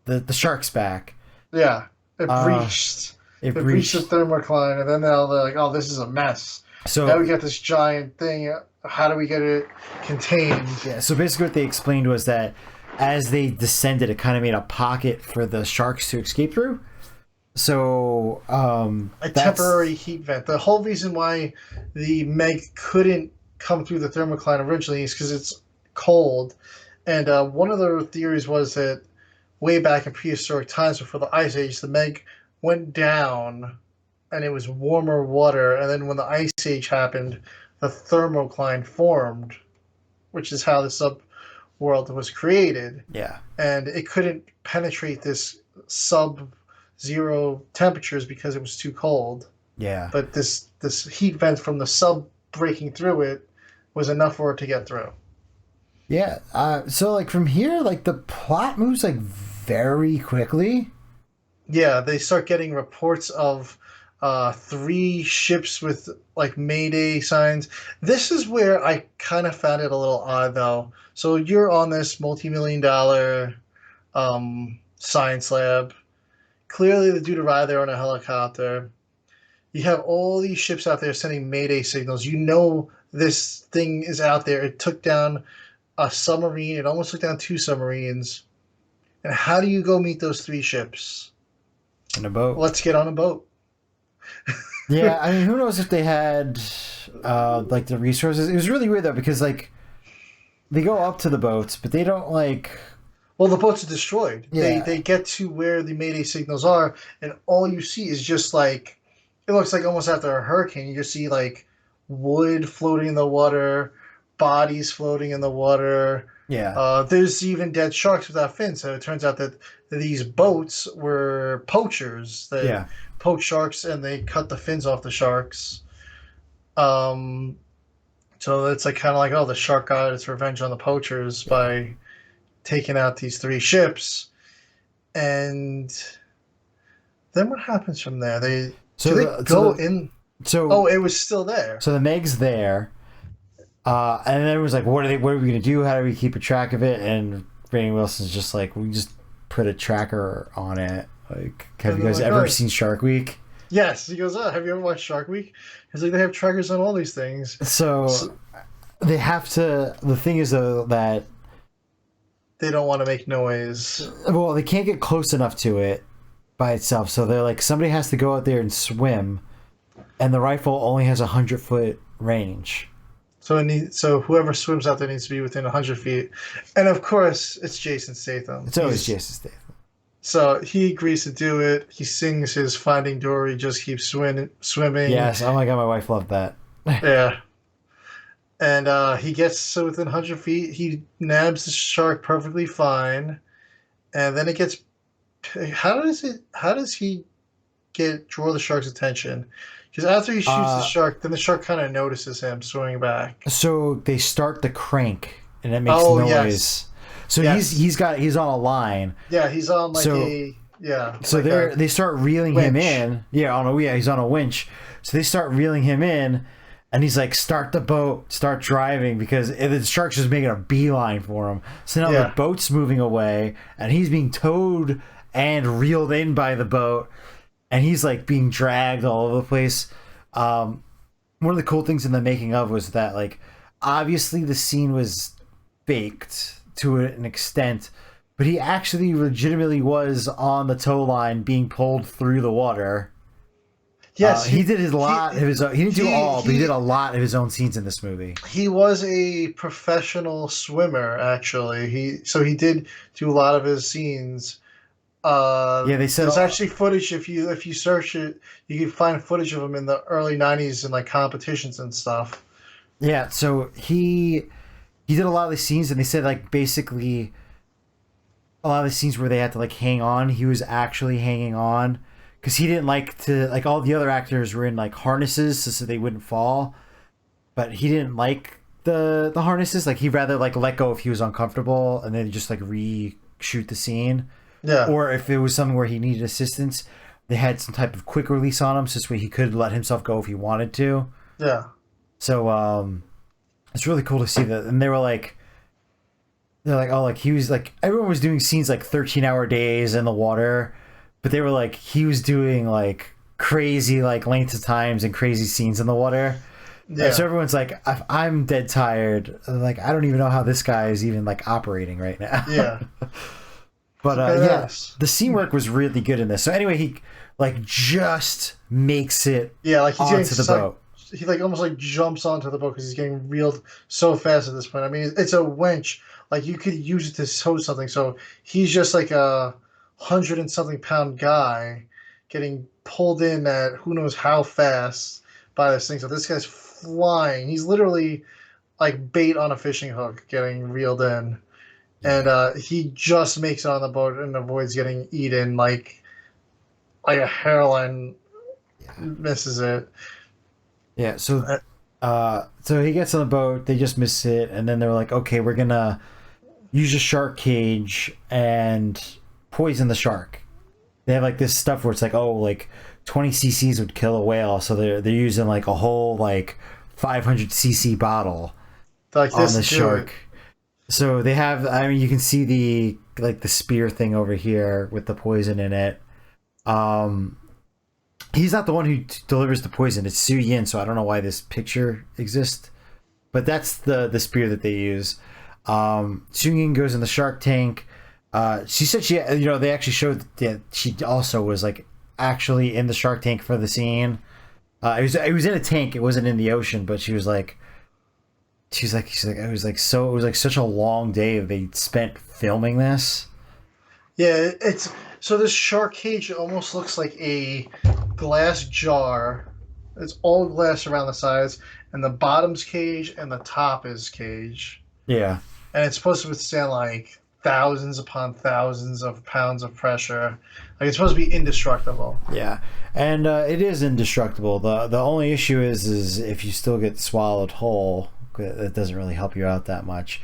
the shark's back." yeah, it Uh, breached. it It breached the breached. thermocline, and then they're like, "Oh, this is a mess. Now we So got this giant thing. How do we get it contained?" yeah, so basically what they explained was that as they descended, it kind of made a pocket for the sharks to escape through. So A that's temporary heat vent. The whole reason why the Meg couldn't come through the thermocline originally is because it's cold. And one of the theories was that way back in prehistoric times before the Ice Age, the Meg went down and it was warmer water. And then when the Ice Age happened, the thermocline formed, which is how the subworld was created. yeah. And it couldn't penetrate this sub zero temperatures because it was too cold. Yeah. But this heat vent from the sub breaking through it was enough for it to get through. Yeah. So like from here, like the plot moves like very quickly. Yeah, they start getting reports of three ships with like Mayday signs. This is where I kind of found it a little odd, though. So you're on this multi-million-dollar science lab. Clearly, the dude arrived there on a helicopter. You have all these ships out there sending Mayday signals. You know this thing is out there. It took down a submarine. It almost took down two submarines. And how do you go meet those three ships? In a boat. Let's get on a boat. Yeah, I mean, who knows if they had like the resources. It was really weird though because like they go up to the boats, but they don't like. Well, the boats are destroyed. Yeah. They get to where the Mayday signals are, and all you see is just like it looks like almost after a hurricane. You just see like wood floating in the water, bodies floating in the water. Yeah. There's even dead sharks without fins. So it turns out that these boats were poachers. They Yeah. poach sharks and they cut the fins off the sharks. Um, so it's like kind of like, oh, the shark got its revenge on the poachers Yeah. by taking out these three ships. And then what happens from there? They So do they the go so in? the so Oh, it was still there. so the Meg's there. And then it was like, what are we gonna do? How do we keep a track of it? And Rainn Wilson's just like, we just put a tracker on it. Like, have And you they're guys like, ever oh, seen Shark Week? yes. He goes, oh, have you ever watched Shark Week? He's like, they have trackers on all these things. So So they have to. The thing is though that they don't want to make noise. well, they can't get close enough to it by itself. So they're like, somebody has to go out there and swim, and the rifle only has 100-foot range. So whoever swims out there needs to be within 100 feet. And of course, it's Jason Statham. It's always Jason Statham. So he agrees to do it. He sings his Finding Dory, just keeps swimming. Yes. Oh my god, my wife loved that. Yeah. And he gets so within 100 feet. He nabs the shark perfectly fine. And then it gets. How does he draw the shark's attention? Because after he shoots the Uh, shark, then the shark kind of notices him swimming back. so they start the crank, and it makes Oh, noise. yes. So Yes. he's on a line. Yeah, he's on like So a. Yeah. so Like a they start reeling him winch. in. Yeah, he's on a winch. So they start reeling him in, and he's like, "Start the boat, start driving," because the shark's just making a beeline for him. So now Yeah. the boat's moving away, and he's being towed and reeled in by the boat, and he's like being dragged all over the place. One of the cool things in the making of was that like obviously the scene was faked to an extent, but he actually legitimately was on the tow line being pulled through the water. Yes, He did his lot of his own. He didn't do all, but he did a he lot of his own scenes in this movie. he was a professional swimmer. Actually, he did do a lot of his scenes. Yeah, they said There's actually footage if you search it, you can find footage of him in the early '90s in like competitions and stuff. yeah. So he did a lot of the scenes, and they said like basically a lot of the scenes where they had to like hang on. He was actually hanging on because he didn't like to like all the other actors were in like harnesses so they wouldn't fall, but he didn't like the harnesses. Like he'd rather like let go if he was uncomfortable and then just like reshoot the scene. Yeah, Or if it was something where he needed assistance, they had some type of quick release on him, so this way he could let himself go if he wanted to. yeah, So it's really cool to see that. And they're like, oh, like he was like everyone was doing scenes like 13-hour days in the water, but they were like he was doing like crazy like lengths of times and crazy scenes in the water. And yeah, so everyone's like, I'm dead tired. Like I don't even know how this guy is even like operating right now. yeah. But yeah, Badass. the scene work was really good in this. So anyway, he like just makes it Yeah, like he's getting onto the sucked. boat. He like almost like jumps onto the boat because he's getting reeled so fast at this point. I mean, it's a winch. Like you could use it to tow something. So he's just like a 100 and something pound guy getting pulled in at who knows how fast by this thing. So this guy's flying. He's literally like bait on a fishing hook getting reeled in. And he just makes it on the boat and avoids getting eaten. Like like a hairline Yeah. misses it. Yeah. So, Uh, so he gets on the boat. They just miss it, and then they're like, "Okay, we're gonna use a shark cage and poison the shark." They have like this stuff where it's like, oh, like 20 cc's would kill a whale, so they're using like a whole like 500 cc bottle like on this the to do it. shark. So they have. I mean, you can see the like the spear thing over here with the poison in it. Um, he's not the one who delivers the poison. It's Su Yin. So I don't know why this picture exists, but that's the spear that they use. Su Yin goes in the shark tank. She said they actually showed that she also was like actually in the shark tank for the scene. It was in a tank. It wasn't in the ocean, but she's like it was like such a long day they spent filming this. Yeah, it's so this shark cage almost looks like a glass jar. It's all glass around the sides, and the bottom's cage and the top is cage. Yeah, And it's supposed to withstand like thousands upon thousands of pounds of pressure. Like it's supposed to be indestructible. yeah, and it is indestructible. The only issue is if you still get swallowed whole, that doesn't really help you out that much.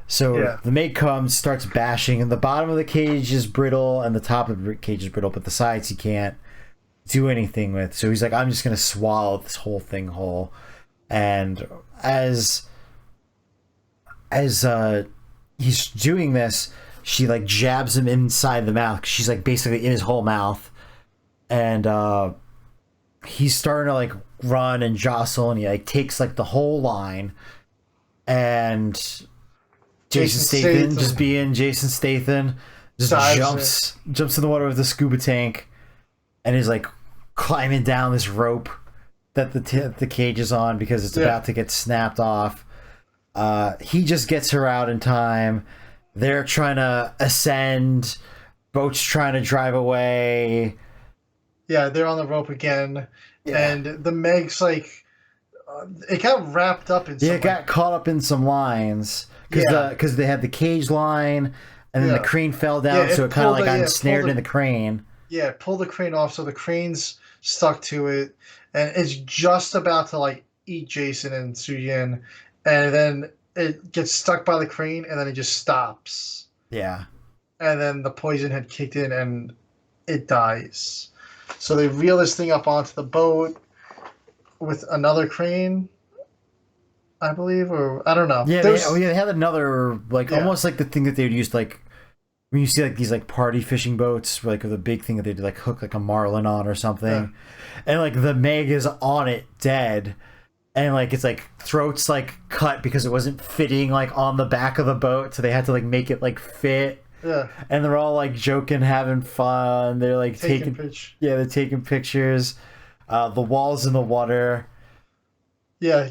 So Yeah. the mate comes, starts bashing, and the bottom of the cage is brittle, and the top of the cage is brittle, but the sides he can't do anything with. So he's like, I'm just gonna swallow this whole thing whole. And as he's doing this, she like jabs him inside the mouth. She's like basically in his whole mouth, and he's starting to like run and jostle, and he like takes like the whole line, and Jason Jason Statham, just Statham being Jason Statham, just dives in. jumps in the water with the scuba tank, and is like climbing down this rope that the cage is on because it's Yeah. about to get snapped off. He just gets her out in time. They're trying to ascend. Boat's trying to drive away. Yeah, they're on the rope again. Yeah. And the Meg's like, it got wrapped up in Yeah, some it got caught up in some lines because Yeah. because they had the cage line, and then Yeah. the crane fell down, Yeah, so it it kind of pulled like the- got yeah, it ensnared pulled in the crane. yeah, pull the crane off so the crane's stuck to it and it's just about to like eat Jason and Suyin and then it gets stuck by the crane and then it just stops. Yeah, And then the poison had kicked in and it dies. So they reel this thing up onto the boat with another crane, I believe, or I don't know. yeah, There's they had another like Yeah. almost like the thing that they would use like when you see like these like party fishing boats, like with a big thing that they'd like hook like a marlin on or something, Yeah. and like the Meg is on it dead, and like it's like throat's like cut because it wasn't fitting like on the back of the boat, so they had to like make it like fit. yeah, And they're all like joking, having fun. They're like taking taking pitch. yeah, they're taking pictures. The walls in the water. Yeah,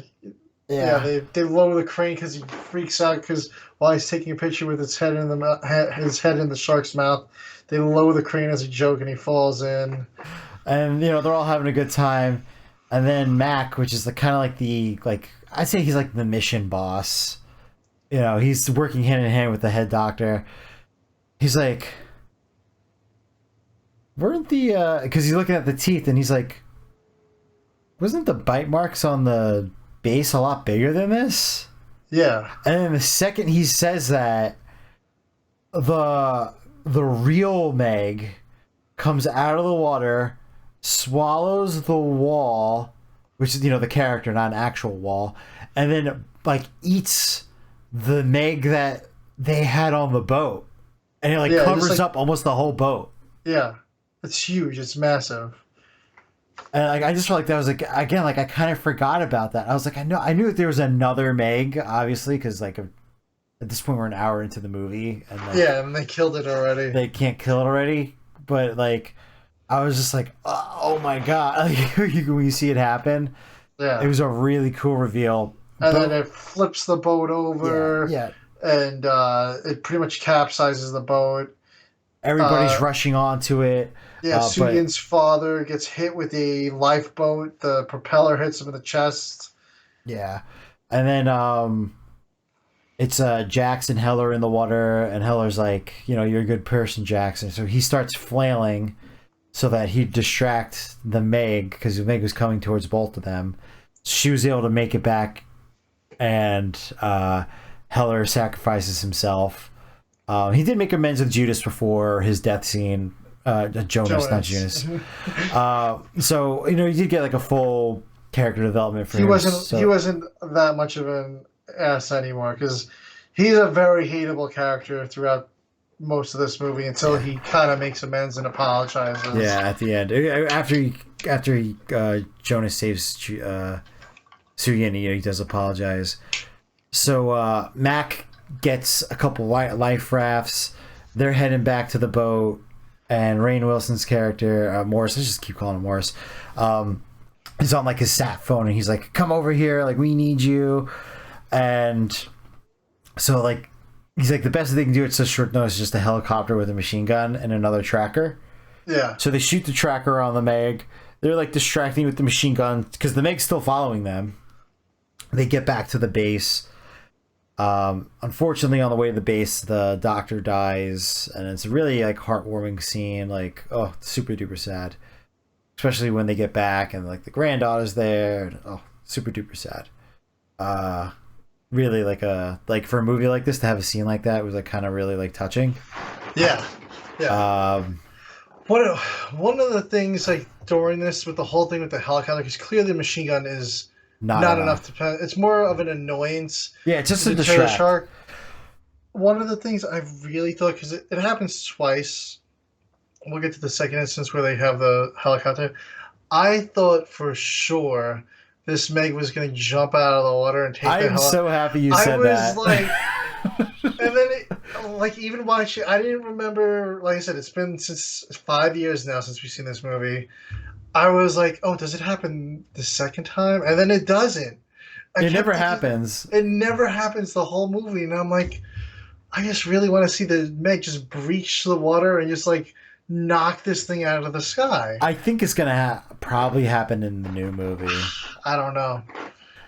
yeah, Yeah, they lower the crane because he freaks out because while he's taking a picture with his head in the his head in the shark's mouth, they lower the crane as a joke and he falls in. and they're all having a good time. And then Mac, which is the kind of like the like I'd say he's like the mission boss. He's working hand in hand with the head doctor. He's like, weren't the because he's looking at the teeth and he's like, wasn't the bite marks on the base a lot bigger than this? Yeah, And then the second he says that, the real Meg comes out of the water, swallows the wall, which is the character, not an actual wall, and then like eats the Meg that they had on the boat, and it like Yeah, covers just, like- up almost the whole boat. yeah, it's huge. It's massive. And like I just felt like that was like again like I kind of forgot about that. I was like I knew that there was another Meg, obviously, because like at this point we're an hour into the movie and like, Yeah, and they killed it already. they can't kill it already. But like I was just like, oh my god! Like, when you see it happen, Yeah, it was a really cool reveal. and But- then it flips the boat over, yeah, and it pretty much capsizes the boat. everybody's rushing onto it. Yeah, but- Suyin's father gets hit with a lifeboat. The propeller hits him in the chest. Yeah, and then it's Jackson Heller in the water, and Heller's like, you're a good person, Jackson. So he starts flailing so that he'd distract the Meg because the Meg was coming towards both of them. She was able to make it back, and Heller sacrifices himself. He did make amends with Judas before his death scene. Jonas, not Judas. So you did get like a full character development for he him. wasn't So, he wasn't that much of an ass anymore because he's a very hateable character throughout most of this movie until he kind of makes amends and apologizes. yeah, at the end, after he Jonas saves Suyin, he does apologize. So Mac gets a couple life rafts. They're heading back to the boat, and Rainn Wilson's character Morris, let's just keep calling him Morris, he's on like his sat phone, and he's like, "Come over here, like we need you." And so like he's like, the best they can do at such short notice is just a helicopter with a machine gun and another tracker. Yeah. So they shoot the tracker on the Meg. They're like distracting with the machine gun because the Meg's still following them. They get back to the base. Unfortunately, on the way to the base, the doctor dies, and it's a really like heartwarming scene. Like, oh, super duper sad, especially when they get back and like the granddaughter's there. And, oh, super duper sad. Really like for a movie like this to have a scene like that was like kind of really like touching. Yeah. Yeah. One of the things like during this with the whole thing with the helicopter, because clearly the machine gun is not enough to. It's more of an annoyance. Yeah, it's just to a deter the distract. shark. One of the things I really thought, because it happens twice. We'll get to the second instance where they have the helicopter. I thought for sure this Meg was going to jump out of the water and take the I'm so happy you said that. I was like, and then like even watching, I didn't remember. Like I said, it's been since 5 years now since we've seen this movie. I was like, oh, does it happen the second time? And then it doesn't. It never happens. It never happens the whole movie, and I'm like, I just really want to see the Meg just breach the water and just like knock this thing out of the sky. I think it's gonna probably happen in the new movie. I don't know.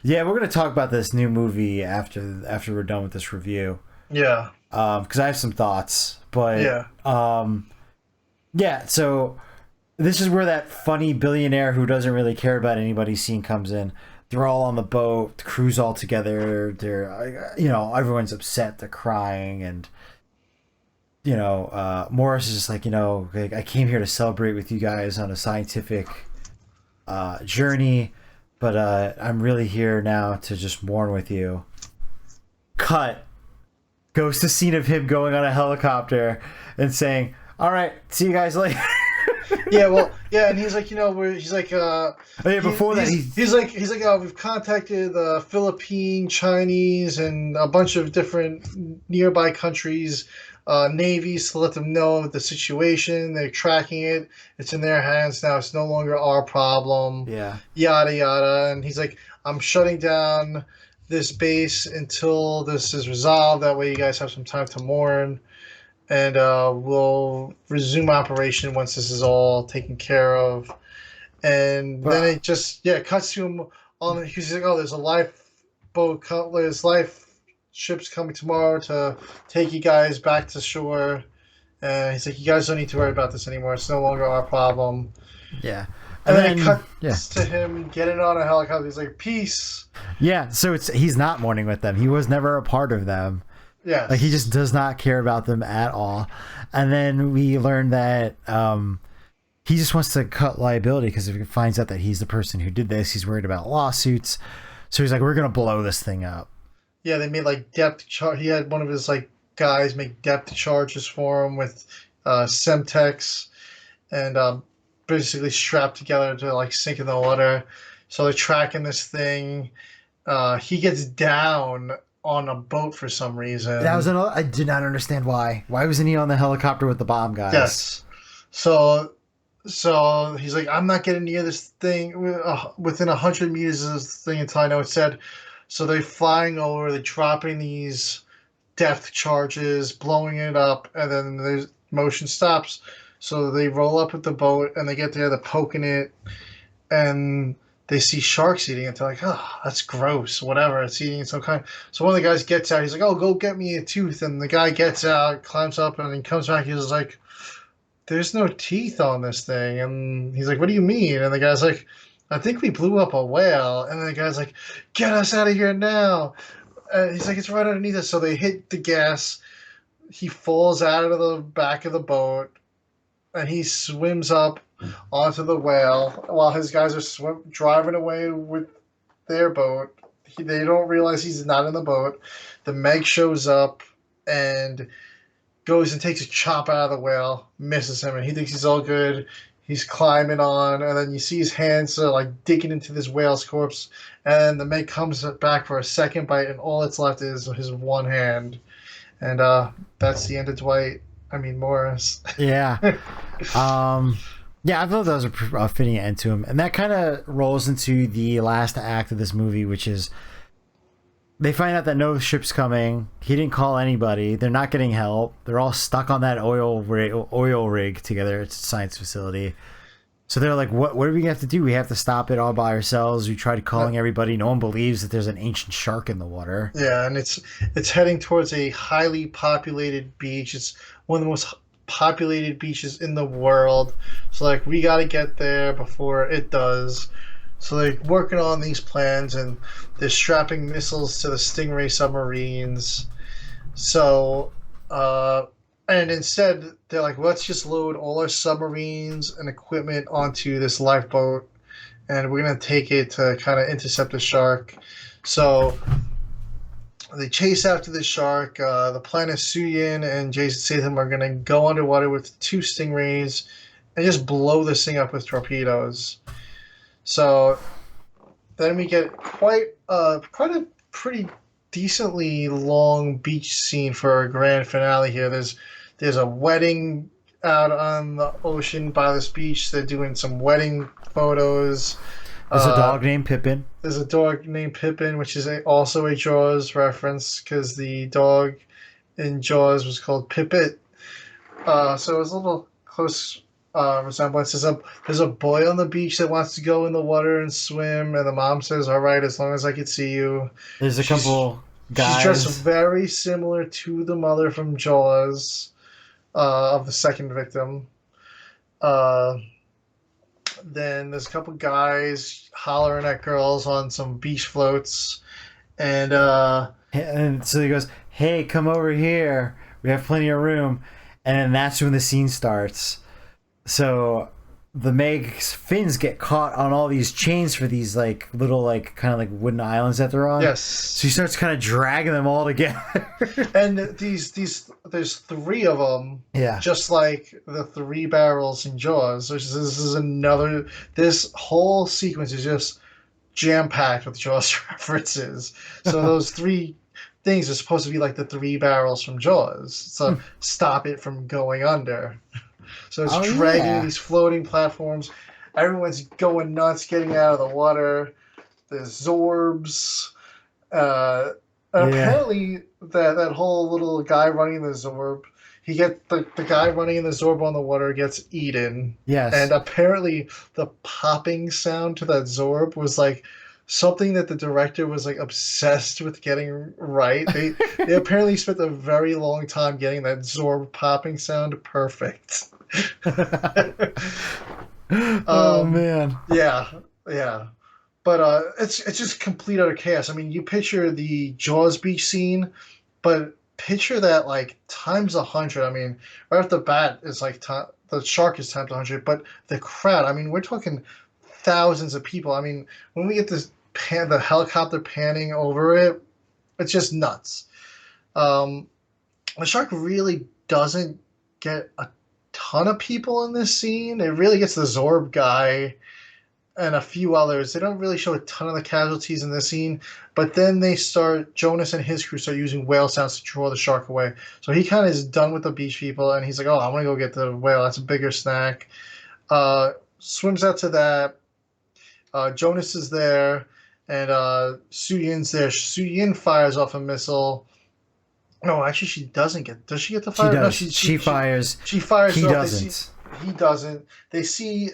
Yeah, we're gonna talk about this new movie after we're done with this review. Yeah. Because I have some thoughts, but yeah. Yeah. So this is where that funny billionaire who doesn't really care about anybody's scene comes in. They're all on the boat, the crew's all together. They're, everyone's upset. They're crying, and Morris is just like, like, I came here to celebrate with you guys on a scientific journey, but I'm really here now to just mourn with you. Cut. Goes to scene of him going on a helicopter and saying, "All right, see you guys later." And he's like, he's like, he's like, oh, we've contacted the Philippine, Chinese, and a bunch of different nearby countries, navies to let them know the situation. They're tracking it. It's in their hands now. It's no longer our problem. Yeah. Yada yada. And he's like, I'm shutting down this base until this is resolved. That way, you guys have some time to mourn. And we'll resume operation once this is all taken care of. And then it just cuts to him on. He's like, "Oh, there's a lifeboat. There's life ships coming tomorrow to take you guys back to shore." And he's like, "You guys don't need to worry about this anymore. It's no longer our problem." Yeah. And then it cuts to him getting on a helicopter. He's like, "Peace." Yeah. So he's not mourning with them. He was never a part of them. Yeah, like he just does not care about them at all. And then we learn that he just wants to cut liability because if he finds out that he's the person who did this, he's worried about lawsuits. So he's like, we're gonna blow this thing up. Yeah, they made like depth charge. He had one of his like guys make depth charges for him with Semtex, and basically strapped together to like sink in the water. So they're tracking this thing. He gets down on a boat for some reason. That was I did not understand why. Why wasn't he on the helicopter with the bomb guys? Yes. So he's like, I'm not getting near this thing within 100 meters of this thing until I know it's dead. So they're flying over, they're dropping these depth charges, blowing it up, and then the motion stops. So they roll up with the boat, and they get there, they're poking it, and they see sharks eating it. They're like, oh, that's gross, whatever. It's eating some kind. So one of the guys gets out. He's like, oh, go get me a tooth. And the guy gets out, climbs up, and then comes back. He's like, there's no teeth on this thing. And he's like, what do you mean? And the guy's like, I think we blew up a whale. And the guy's like, get us out of here now. And he's like, it's right underneath us. So they hit the gas. He falls out of the back of the boat and he swims up onto the whale while his guys are driving away with their boat. They don't realize he's not in the boat. The Meg shows up and goes and takes a chop out of the whale, misses him, and he thinks he's all good. He's climbing on, and then you see his hands like digging into this whale's corpse, and the Meg comes back for a second bite, and all that's left is his one hand. And that's the end of Dwight. I mean, Morris. Yeah. Um, yeah, I thought that was a fitting end to him. And that kind of rolls into the last act of this movie, which is they find out that no ship's coming. He didn't call anybody. They're not getting help. They're all stuck on that oil rig together. It's a science facility. So they're like, what do we have to do? We have to stop it all by ourselves. We tried calling everybody. No one believes that there's an ancient shark in the water. Yeah, and it's heading towards a highly populated beach. It's one of the most populated beaches in the world. So like we got to get there before it does. So they're working on these plans and they're strapping missiles to the Stingray submarines. So and instead they're like, let's just load all our submarines and equipment onto this lifeboat and we're going to take it to kind of intercept the shark. So they chase after the shark. The plan is Suyin and Jason Statham are going to go underwater with two stingrays and just blow this thing up with torpedoes. So then we get quite a pretty decently long beach scene for our grand finale here. There's a wedding out on the ocean by this beach. They're doing some wedding photos. There's a dog named Pippin. There's a dog named Pippin, which is also a Jaws reference because the dog in Jaws was called Pippet. So it's a little close resemblance. There's a boy on the beach that wants to go in the water and swim, and the mom says, "All right, as long as I can see you." There's a couple guys. She's dressed very similar to the mother from Jaws, of the second victim. Then there's a couple guys hollering at girls on some beach floats, and so he goes, "Hey, come over here. We have plenty of room." And then that's when the scene starts. So the Meg's fins get caught on all these chains for these like little like kind of like wooden islands that they're on. yes, So he starts kind of dragging them all together. and these there's three of them. Yeah. Just like the three barrels in Jaws. This is another. This whole sequence is just jam packed with Jaws references. So those three things are supposed to be like the three barrels from Jaws. So stop it from going under. So it's dragging these floating platforms. Everyone's going nuts, getting out of the water. There's Zorbs. Apparently, that whole little guy running the Zorb, the guy running in the Zorb on the water gets eaten. Yes. And apparently, the popping sound to that Zorb was like something that the director was like obsessed with getting right. They apparently spent a very long time getting that Zorb popping sound perfect. Oh man. Yeah. But it's just complete utter chaos. I mean, you picture the Jaws beach scene, but picture that like times 100. I mean, right off the bat, it's like the shark is times 100, but the crowd. I mean, we're talking thousands of people. I mean, when we get the helicopter panning over it, it's just nuts. The shark really doesn't get a ton of people in this scene. It really gets the Zorb guy and a few others. They don't really show a ton of the casualties in this scene, but then Jonas and his crew start using whale sounds to draw the shark away. So he kind of is done with the beach people, and he's like, oh, I'm going to go get the whale. That's a bigger snack. Swims out to that. Jonas is there, and Suyin's there. Suyin fires off a missile. No, actually, she doesn't get. Does she get the fire? She does. No, she fires. She fires. He off. doesn't. He doesn't. They see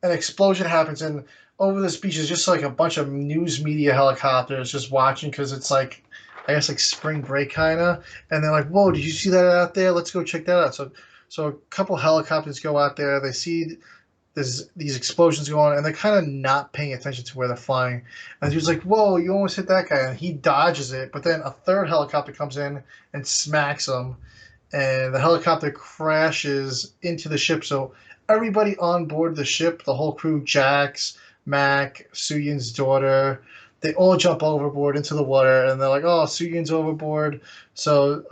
an explosion happens, and over this beach is just like a bunch of news media helicopters just watching because it's like, I guess like spring break kind of. And they're like, "Whoa, did you see that out there? Let's go check that out." So So a couple helicopters go out there. They see these explosions go on, and they're kind of not paying attention to where they're flying. And he was like, "Whoa, you almost hit that guy!" And he dodges it, but then a third helicopter comes in and smacks him, and the helicopter crashes into the ship. So everybody on board the ship, the whole crew, Jax, Mac, Suyin's daughter, they all jump overboard into the water, and they're like, "Oh, Suyin's overboard." So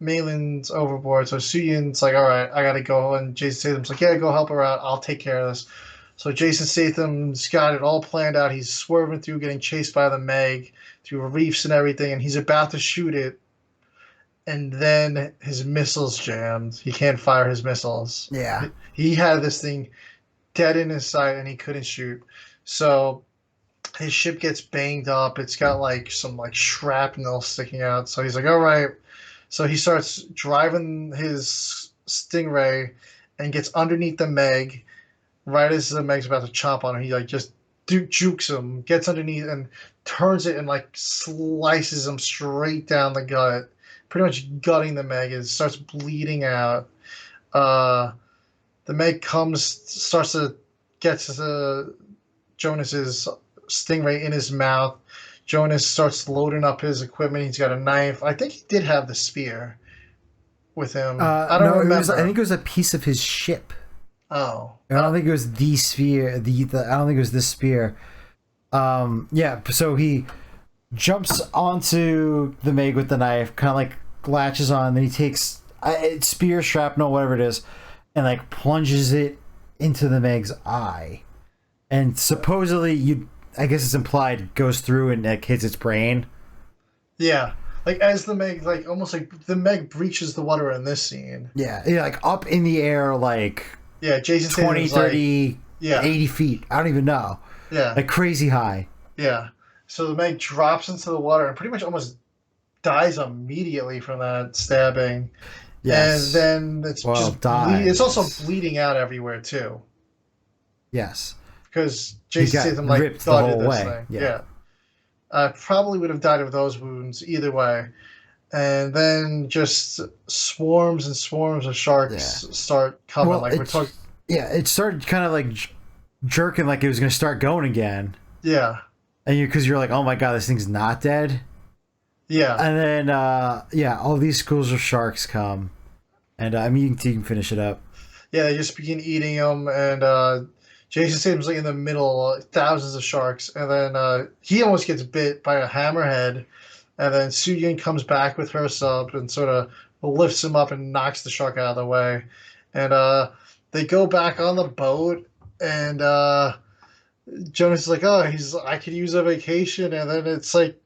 Malin's overboard. So Suyin's like, "All right, I gotta go," and Jason Statham's like, "Yeah, go help her out. I'll take care of this." So Jason Statham's got it all planned out. He's swerving through, getting chased by the Meg through reefs and everything, and he's about to shoot it, and then his missiles jammed. He can't fire his missiles. Yeah. He had this thing dead in his sight, and he couldn't shoot. So his ship gets banged up. It's got like some like shrapnel sticking out. So he's like, "All right." So he starts driving his Stingray and gets underneath the Meg. Right as the Meg's about to chomp on him, he like just jukes him, gets underneath and turns it and like slices him straight down the gut, pretty much gutting the Meg. It starts bleeding out. Uh, the Meg starts to get to Jonas's Stingray in his mouth. Jonas starts loading up his equipment. He's got a knife. I think he did have the spear with him. I don't No, remember. I think it was a piece of his ship. Oh, I don't think it was the spear. I don't think it was this spear. Yeah. So he jumps onto the Meg with the knife, kind of like latches on. Then he takes spear, shrapnel, whatever it is, and like plunges it into the Meg's eye. And supposedly, I guess it's implied, goes through and like hits its brain. yeah. Like as the Meg, like almost like the Meg breaches the water in this scene. Yeah, like up in the air, like Yeah, Jason 20, Statham's 30, like, yeah, 80 feet. I don't even know. yeah, Like crazy high. yeah. So the Meg drops into the water and pretty much almost dies immediately from that stabbing. Yes. And then it's Well, just dies. it's also bleeding out everywhere too. Yes. Because He Jason got Statham like ripped the thought whole this way. thing. Yeah. Yeah. Probably would have died of those wounds either way. And then just swarms and swarms of sharks start coming. Well, like we're talking. yeah, it started kind of like jerking, like it was going to start going again. Yeah. And because you're like, oh my god, this thing's not dead. Yeah. And then, yeah, all these schools of sharks come. And I mean, you can finish it up. Yeah, they just begin eating them, and Jason Statham's like in the middle, thousands of sharks, and then he almost gets bit by a hammerhead, and then Soo-Yoon comes back with her sub and sort of lifts him up and knocks the shark out of the way, and they go back on the boat, and Jonas is like, "Oh, I could use a vacation," and then it's like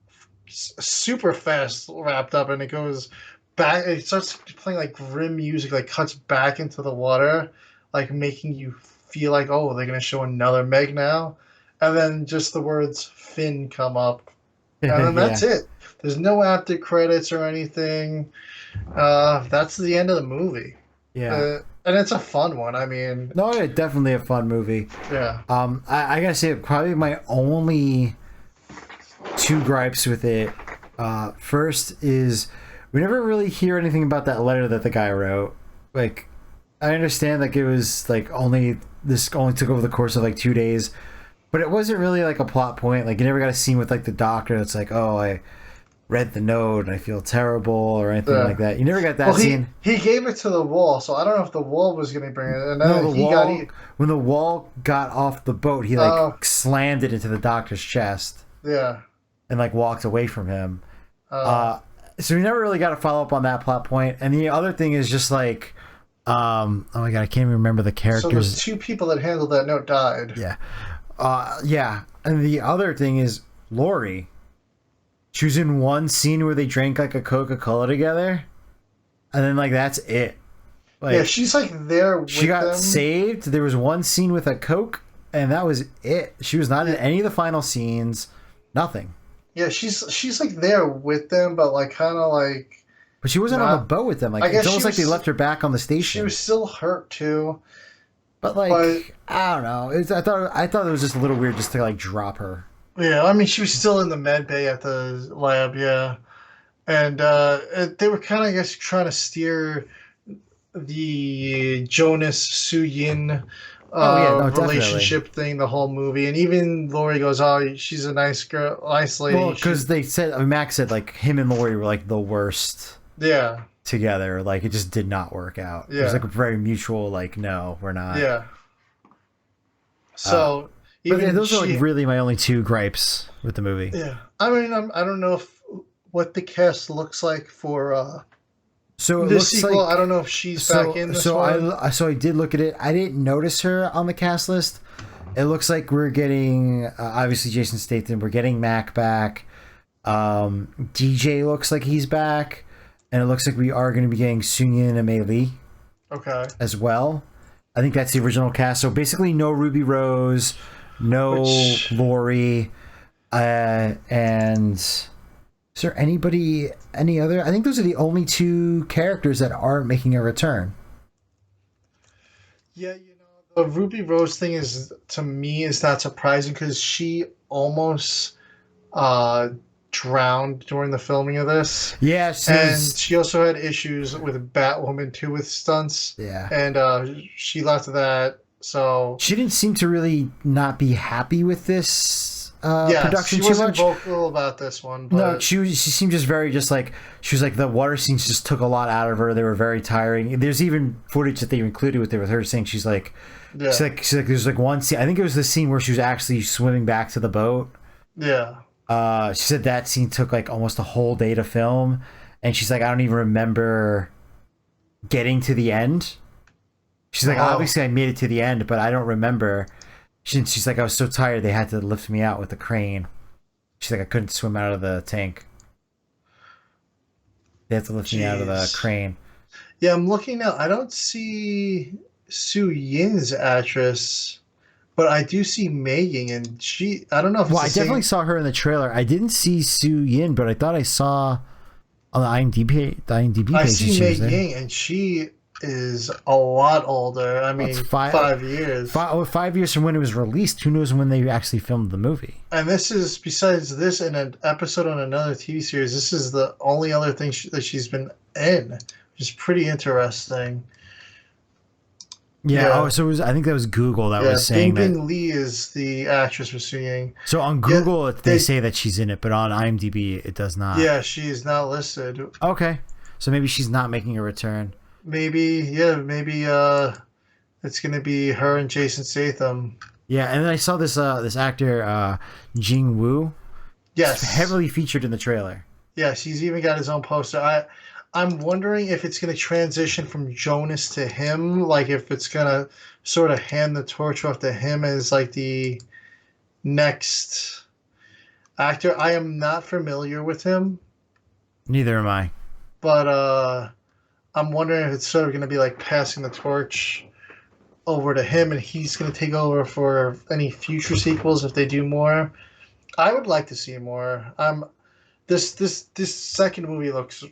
super fast wrapped up, and it goes back. It starts playing like grim music, like cuts back into the water, like making you feel like, oh, they're gonna show another Meg now, and then just the words "Finn" come up, and then that's Yeah. it. There's no after credits or anything. That's the end of the movie. Yeah. And it's a fun one. I mean, No, it's definitely a fun movie. yeah, I gotta say, probably my only two gripes with it. First is we never really hear anything about that letter that the guy wrote. Like, I understand like it was like this only took over the course of like 2 days, but it wasn't really like a plot point. Like you never got a scene with like the doctor that's like, oh, I read the note and I feel terrible or anything Yeah. like that. You never got that well, scene. he gave it to the wall, so I don't know if the wall was gonna bring it. And then No, the he wall. got eaten. When the wall got off the boat, he like Oh. slammed it into the doctor's chest Yeah. and like walked away from him. Uh, So we never really got a follow up on that plot point. And the other thing is just like, oh my god, I can't even remember the so characters. the two people that handled that note died. Yeah, yeah. And the other thing is Lori. She was in one scene where they drank like a Coca-Cola together, and then like that's it. Like, Yeah, she's like there with she got them. saved. There was one scene with a Coke, and that was it. She was not in any of the final scenes. Nothing. Yeah, she's like there with them, but like kind of like But she wasn't on Nah. the boat with them. Like I guess it's almost she like they was- left her back on the she station. was still hurt too. But like but- I don't know. I thought it was just a little weird just to like drop her. Yeah, I mean she was still in the med bay at the lab. Yeah, and they were kind of, I guess, trying to steer the Jonas Suyin Oh yeah, no, definitely. relationship thing the whole movie, and even Laurie goes, "Oh, she's a nice girl, nice Well, lady." because She, they said, I mean, Max said like him and Lori were like the worst yeah, together. Like it just did not work out. It was like yeah, a very mutual, like, no, we're not. yeah. Uh, So but yeah, even those are like she, really my only two gripes with the movie. yeah. I mean, I don't know if what the cast looks like for So it this looks sequel. I like don't know if she's back in this one. I did look at it. I didn't notice her on the cast list. It looks like we're getting obviously Jason Statham. We're getting Mac back. DJ looks like he's back, and it looks like we are going to be getting Sunyin and Mei Lee Okay, as well. I think that's the original cast. So basically, no Ruby Rose, no which Lori, and is there anybody, any other? I think those are the only two characters that aren't making a return. yeah, the Ruby Rose thing is to me is not surprising because she almost uh, drowned during the filming of this, Yeah, and she also had issues with Batwoman too with stunts, yeah. and she left that. So She didn't seem to really not be happy with this yes, production she too wasn't much. vocal about this one, No, but she seemed just very just like she was like the water scenes just took a lot out of her. They were very tiring. There's even footage that they included with it with her saying yeah, she's like there's like one scene. I think it was the scene where she was actually swimming back to the boat. yeah. She said that scene took like almost a whole day to film, and she's like I don't even remember getting to the end. She's like Oh, obviously I made it to the end, but I don't remember. She's like I was so tired they had to lift me out with the crane. She's like I couldn't swim out of the tank. They had to lift me out of the jeez. crane. Yeah, I'm looking now. I don't see Su Yin's actress, but I do see Megan, and she. I don't know if Well, it's the I definitely same. saw her in the trailer. I didn't see Sue Yin, but I thought I saw on the IMDb I page that see she Mei was there. Ying, and she is a lot older. I Well, it's mean, 5 years. 5 years from when it was released. Who knows when they actually filmed the movie? And this is besides this and an episode on another TV series. This is the only other thing that she's been in, which is pretty interesting. Yeah. Oh, Yeah, so it was. I think that was Google that yeah. was saying Bing that. Bing Lee is the actress for Su Ying. So on Yeah, Google they they. say that she's in it, but on IMDb it does not. Yeah, she's not listed. Okay. So maybe she's not making a return. Maybe, yeah, maybe. It's gonna be her and Jason Statham. Yeah, and then I saw this actor Jing Woo Yes, heavily featured in the trailer. yes. He's even got his own poster. I'm wondering if it's gonna transition from Jonas to him, like if it's gonna sort of hand the torch off to him as like the next actor. I am not familiar with him, Neither am I. but I'm wondering if it's sort of gonna be like passing the torch over to him, and he's gonna take over for any future sequels if they do more. I would like to see more. This second movie looks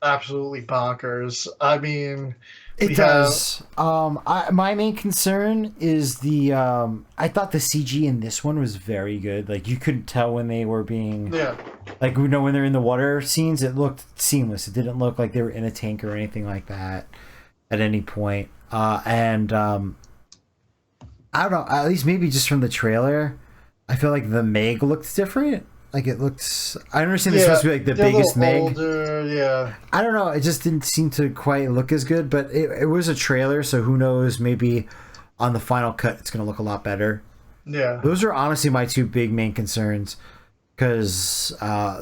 absolutely bonkers. I mean, It we have does. My main concern is the. I thought the CG in this one was very good. Like you couldn't tell when they were being, yeah, like we know when they're in the water scenes, it looked seamless. It didn't look like they were in a tank or anything like that at any point. And I don't know. At least maybe just from the trailer, I feel like the Meg looked different. Like it looks. I understand this supposed yeah. to be like the They're a biggest little Meg. older. Yeah, I don't know. It just didn't seem to quite look as good, but it was a trailer, so who knows? Maybe on the final cut, it's going to look a lot better. yeah, Those are honestly my two big main concerns because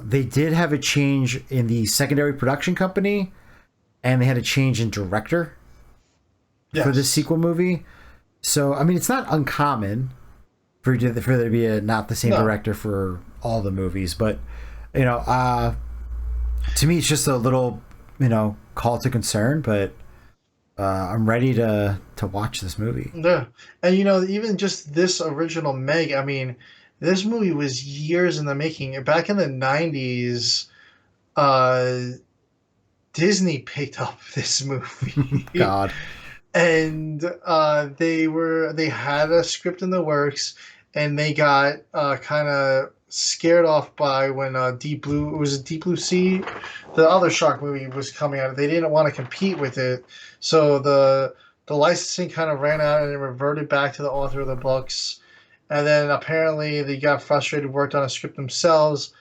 they did have a change in the secondary production company, and they had a change in director for this yes. sequel movie. So, I mean, it's not uncommon for there to be a not the same No, director for all the movies, but you know, to me, it's just a little, call to concern. But I'm ready to watch this movie. yeah. And even just this original Meg. I mean, this movie was years in the making. Back in the '90s, uh, Disney picked up this movie. God, And they had a script in the works, and they got kind of scared off by when Deep Blue, it was Deep Blue Sea, the other shark movie was coming out. They didn't want to compete with it, so the licensing kind of ran out and it reverted back to the author of the books. And then apparently they got frustrated, worked on a script themselves,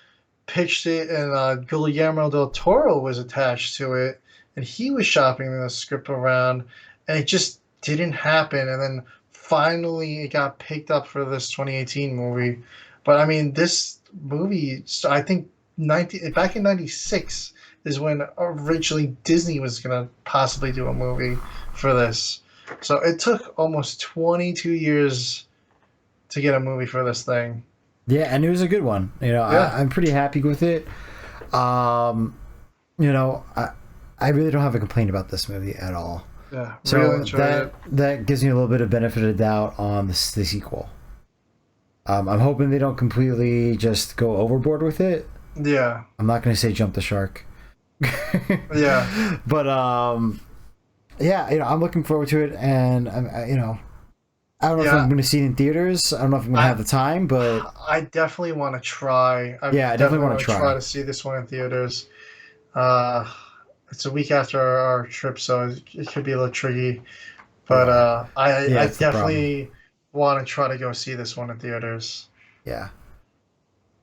pitched it, and Guillermo del Toro was attached to it, and he was shopping the script around, and it just didn't happen. And then finally, it got picked up for this 2018 movie. But I mean, this movie, I think, back in '96 is when originally Disney was gonna possibly do a movie for this. So it took almost 22 years to get a movie for this thing. Yeah, and it was a good one. Yeah. I'm pretty happy with it. Um, you know, I really don't have a complaint about this movie at all. Yeah, So really enjoyed it. that gives me a little bit of benefit of doubt on the sequel. I'm hoping they don't completely just go overboard with it. Yeah, I'm not going to say jump the shark. yeah. But yeah, I'm looking forward to it, and I don't know if Yeah. I'm going to see it in theaters. I don't know if I'm going to have the time, but I definitely want to try. Yeah, I definitely wanna wanna try. to see this one in theaters. Uh, it's a week after our trip, so it could be a little tricky. But Yeah, I it's the problem. definitely want to try to go see this one in theaters. Yeah.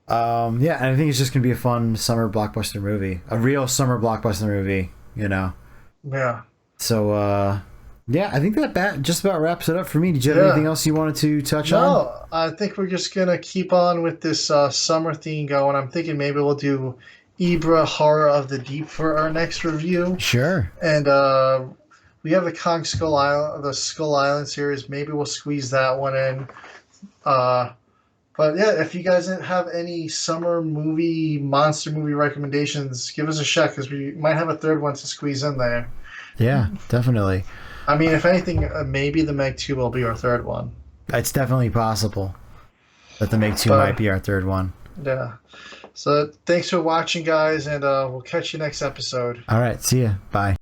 Yeah, and I think it's just going to be a fun summer blockbuster movie, a real summer blockbuster movie. Yeah. So yeah, I think that just about wraps it up for me. Did you have Yeah. anything else you wanted to touch on? No, I think we're just gonna keep on with this summer theme going. I'm thinking maybe we'll do Ibra Horror of the Deep for our next review. Sure. And we have the Skull Island series. Maybe we'll squeeze that one in. Uh, but yeah, if you guys have any summer monster movie recommendations, give us a shout because we might have a third one to squeeze in there. Yeah, definitely. I mean, if anything, maybe the Meg 2 will be our third one. It's definitely possible that the Meg 2 But- might be our third one. Yeah. So thanks for watching, guys, and we'll catch you next episode. All right, see ya. Bye.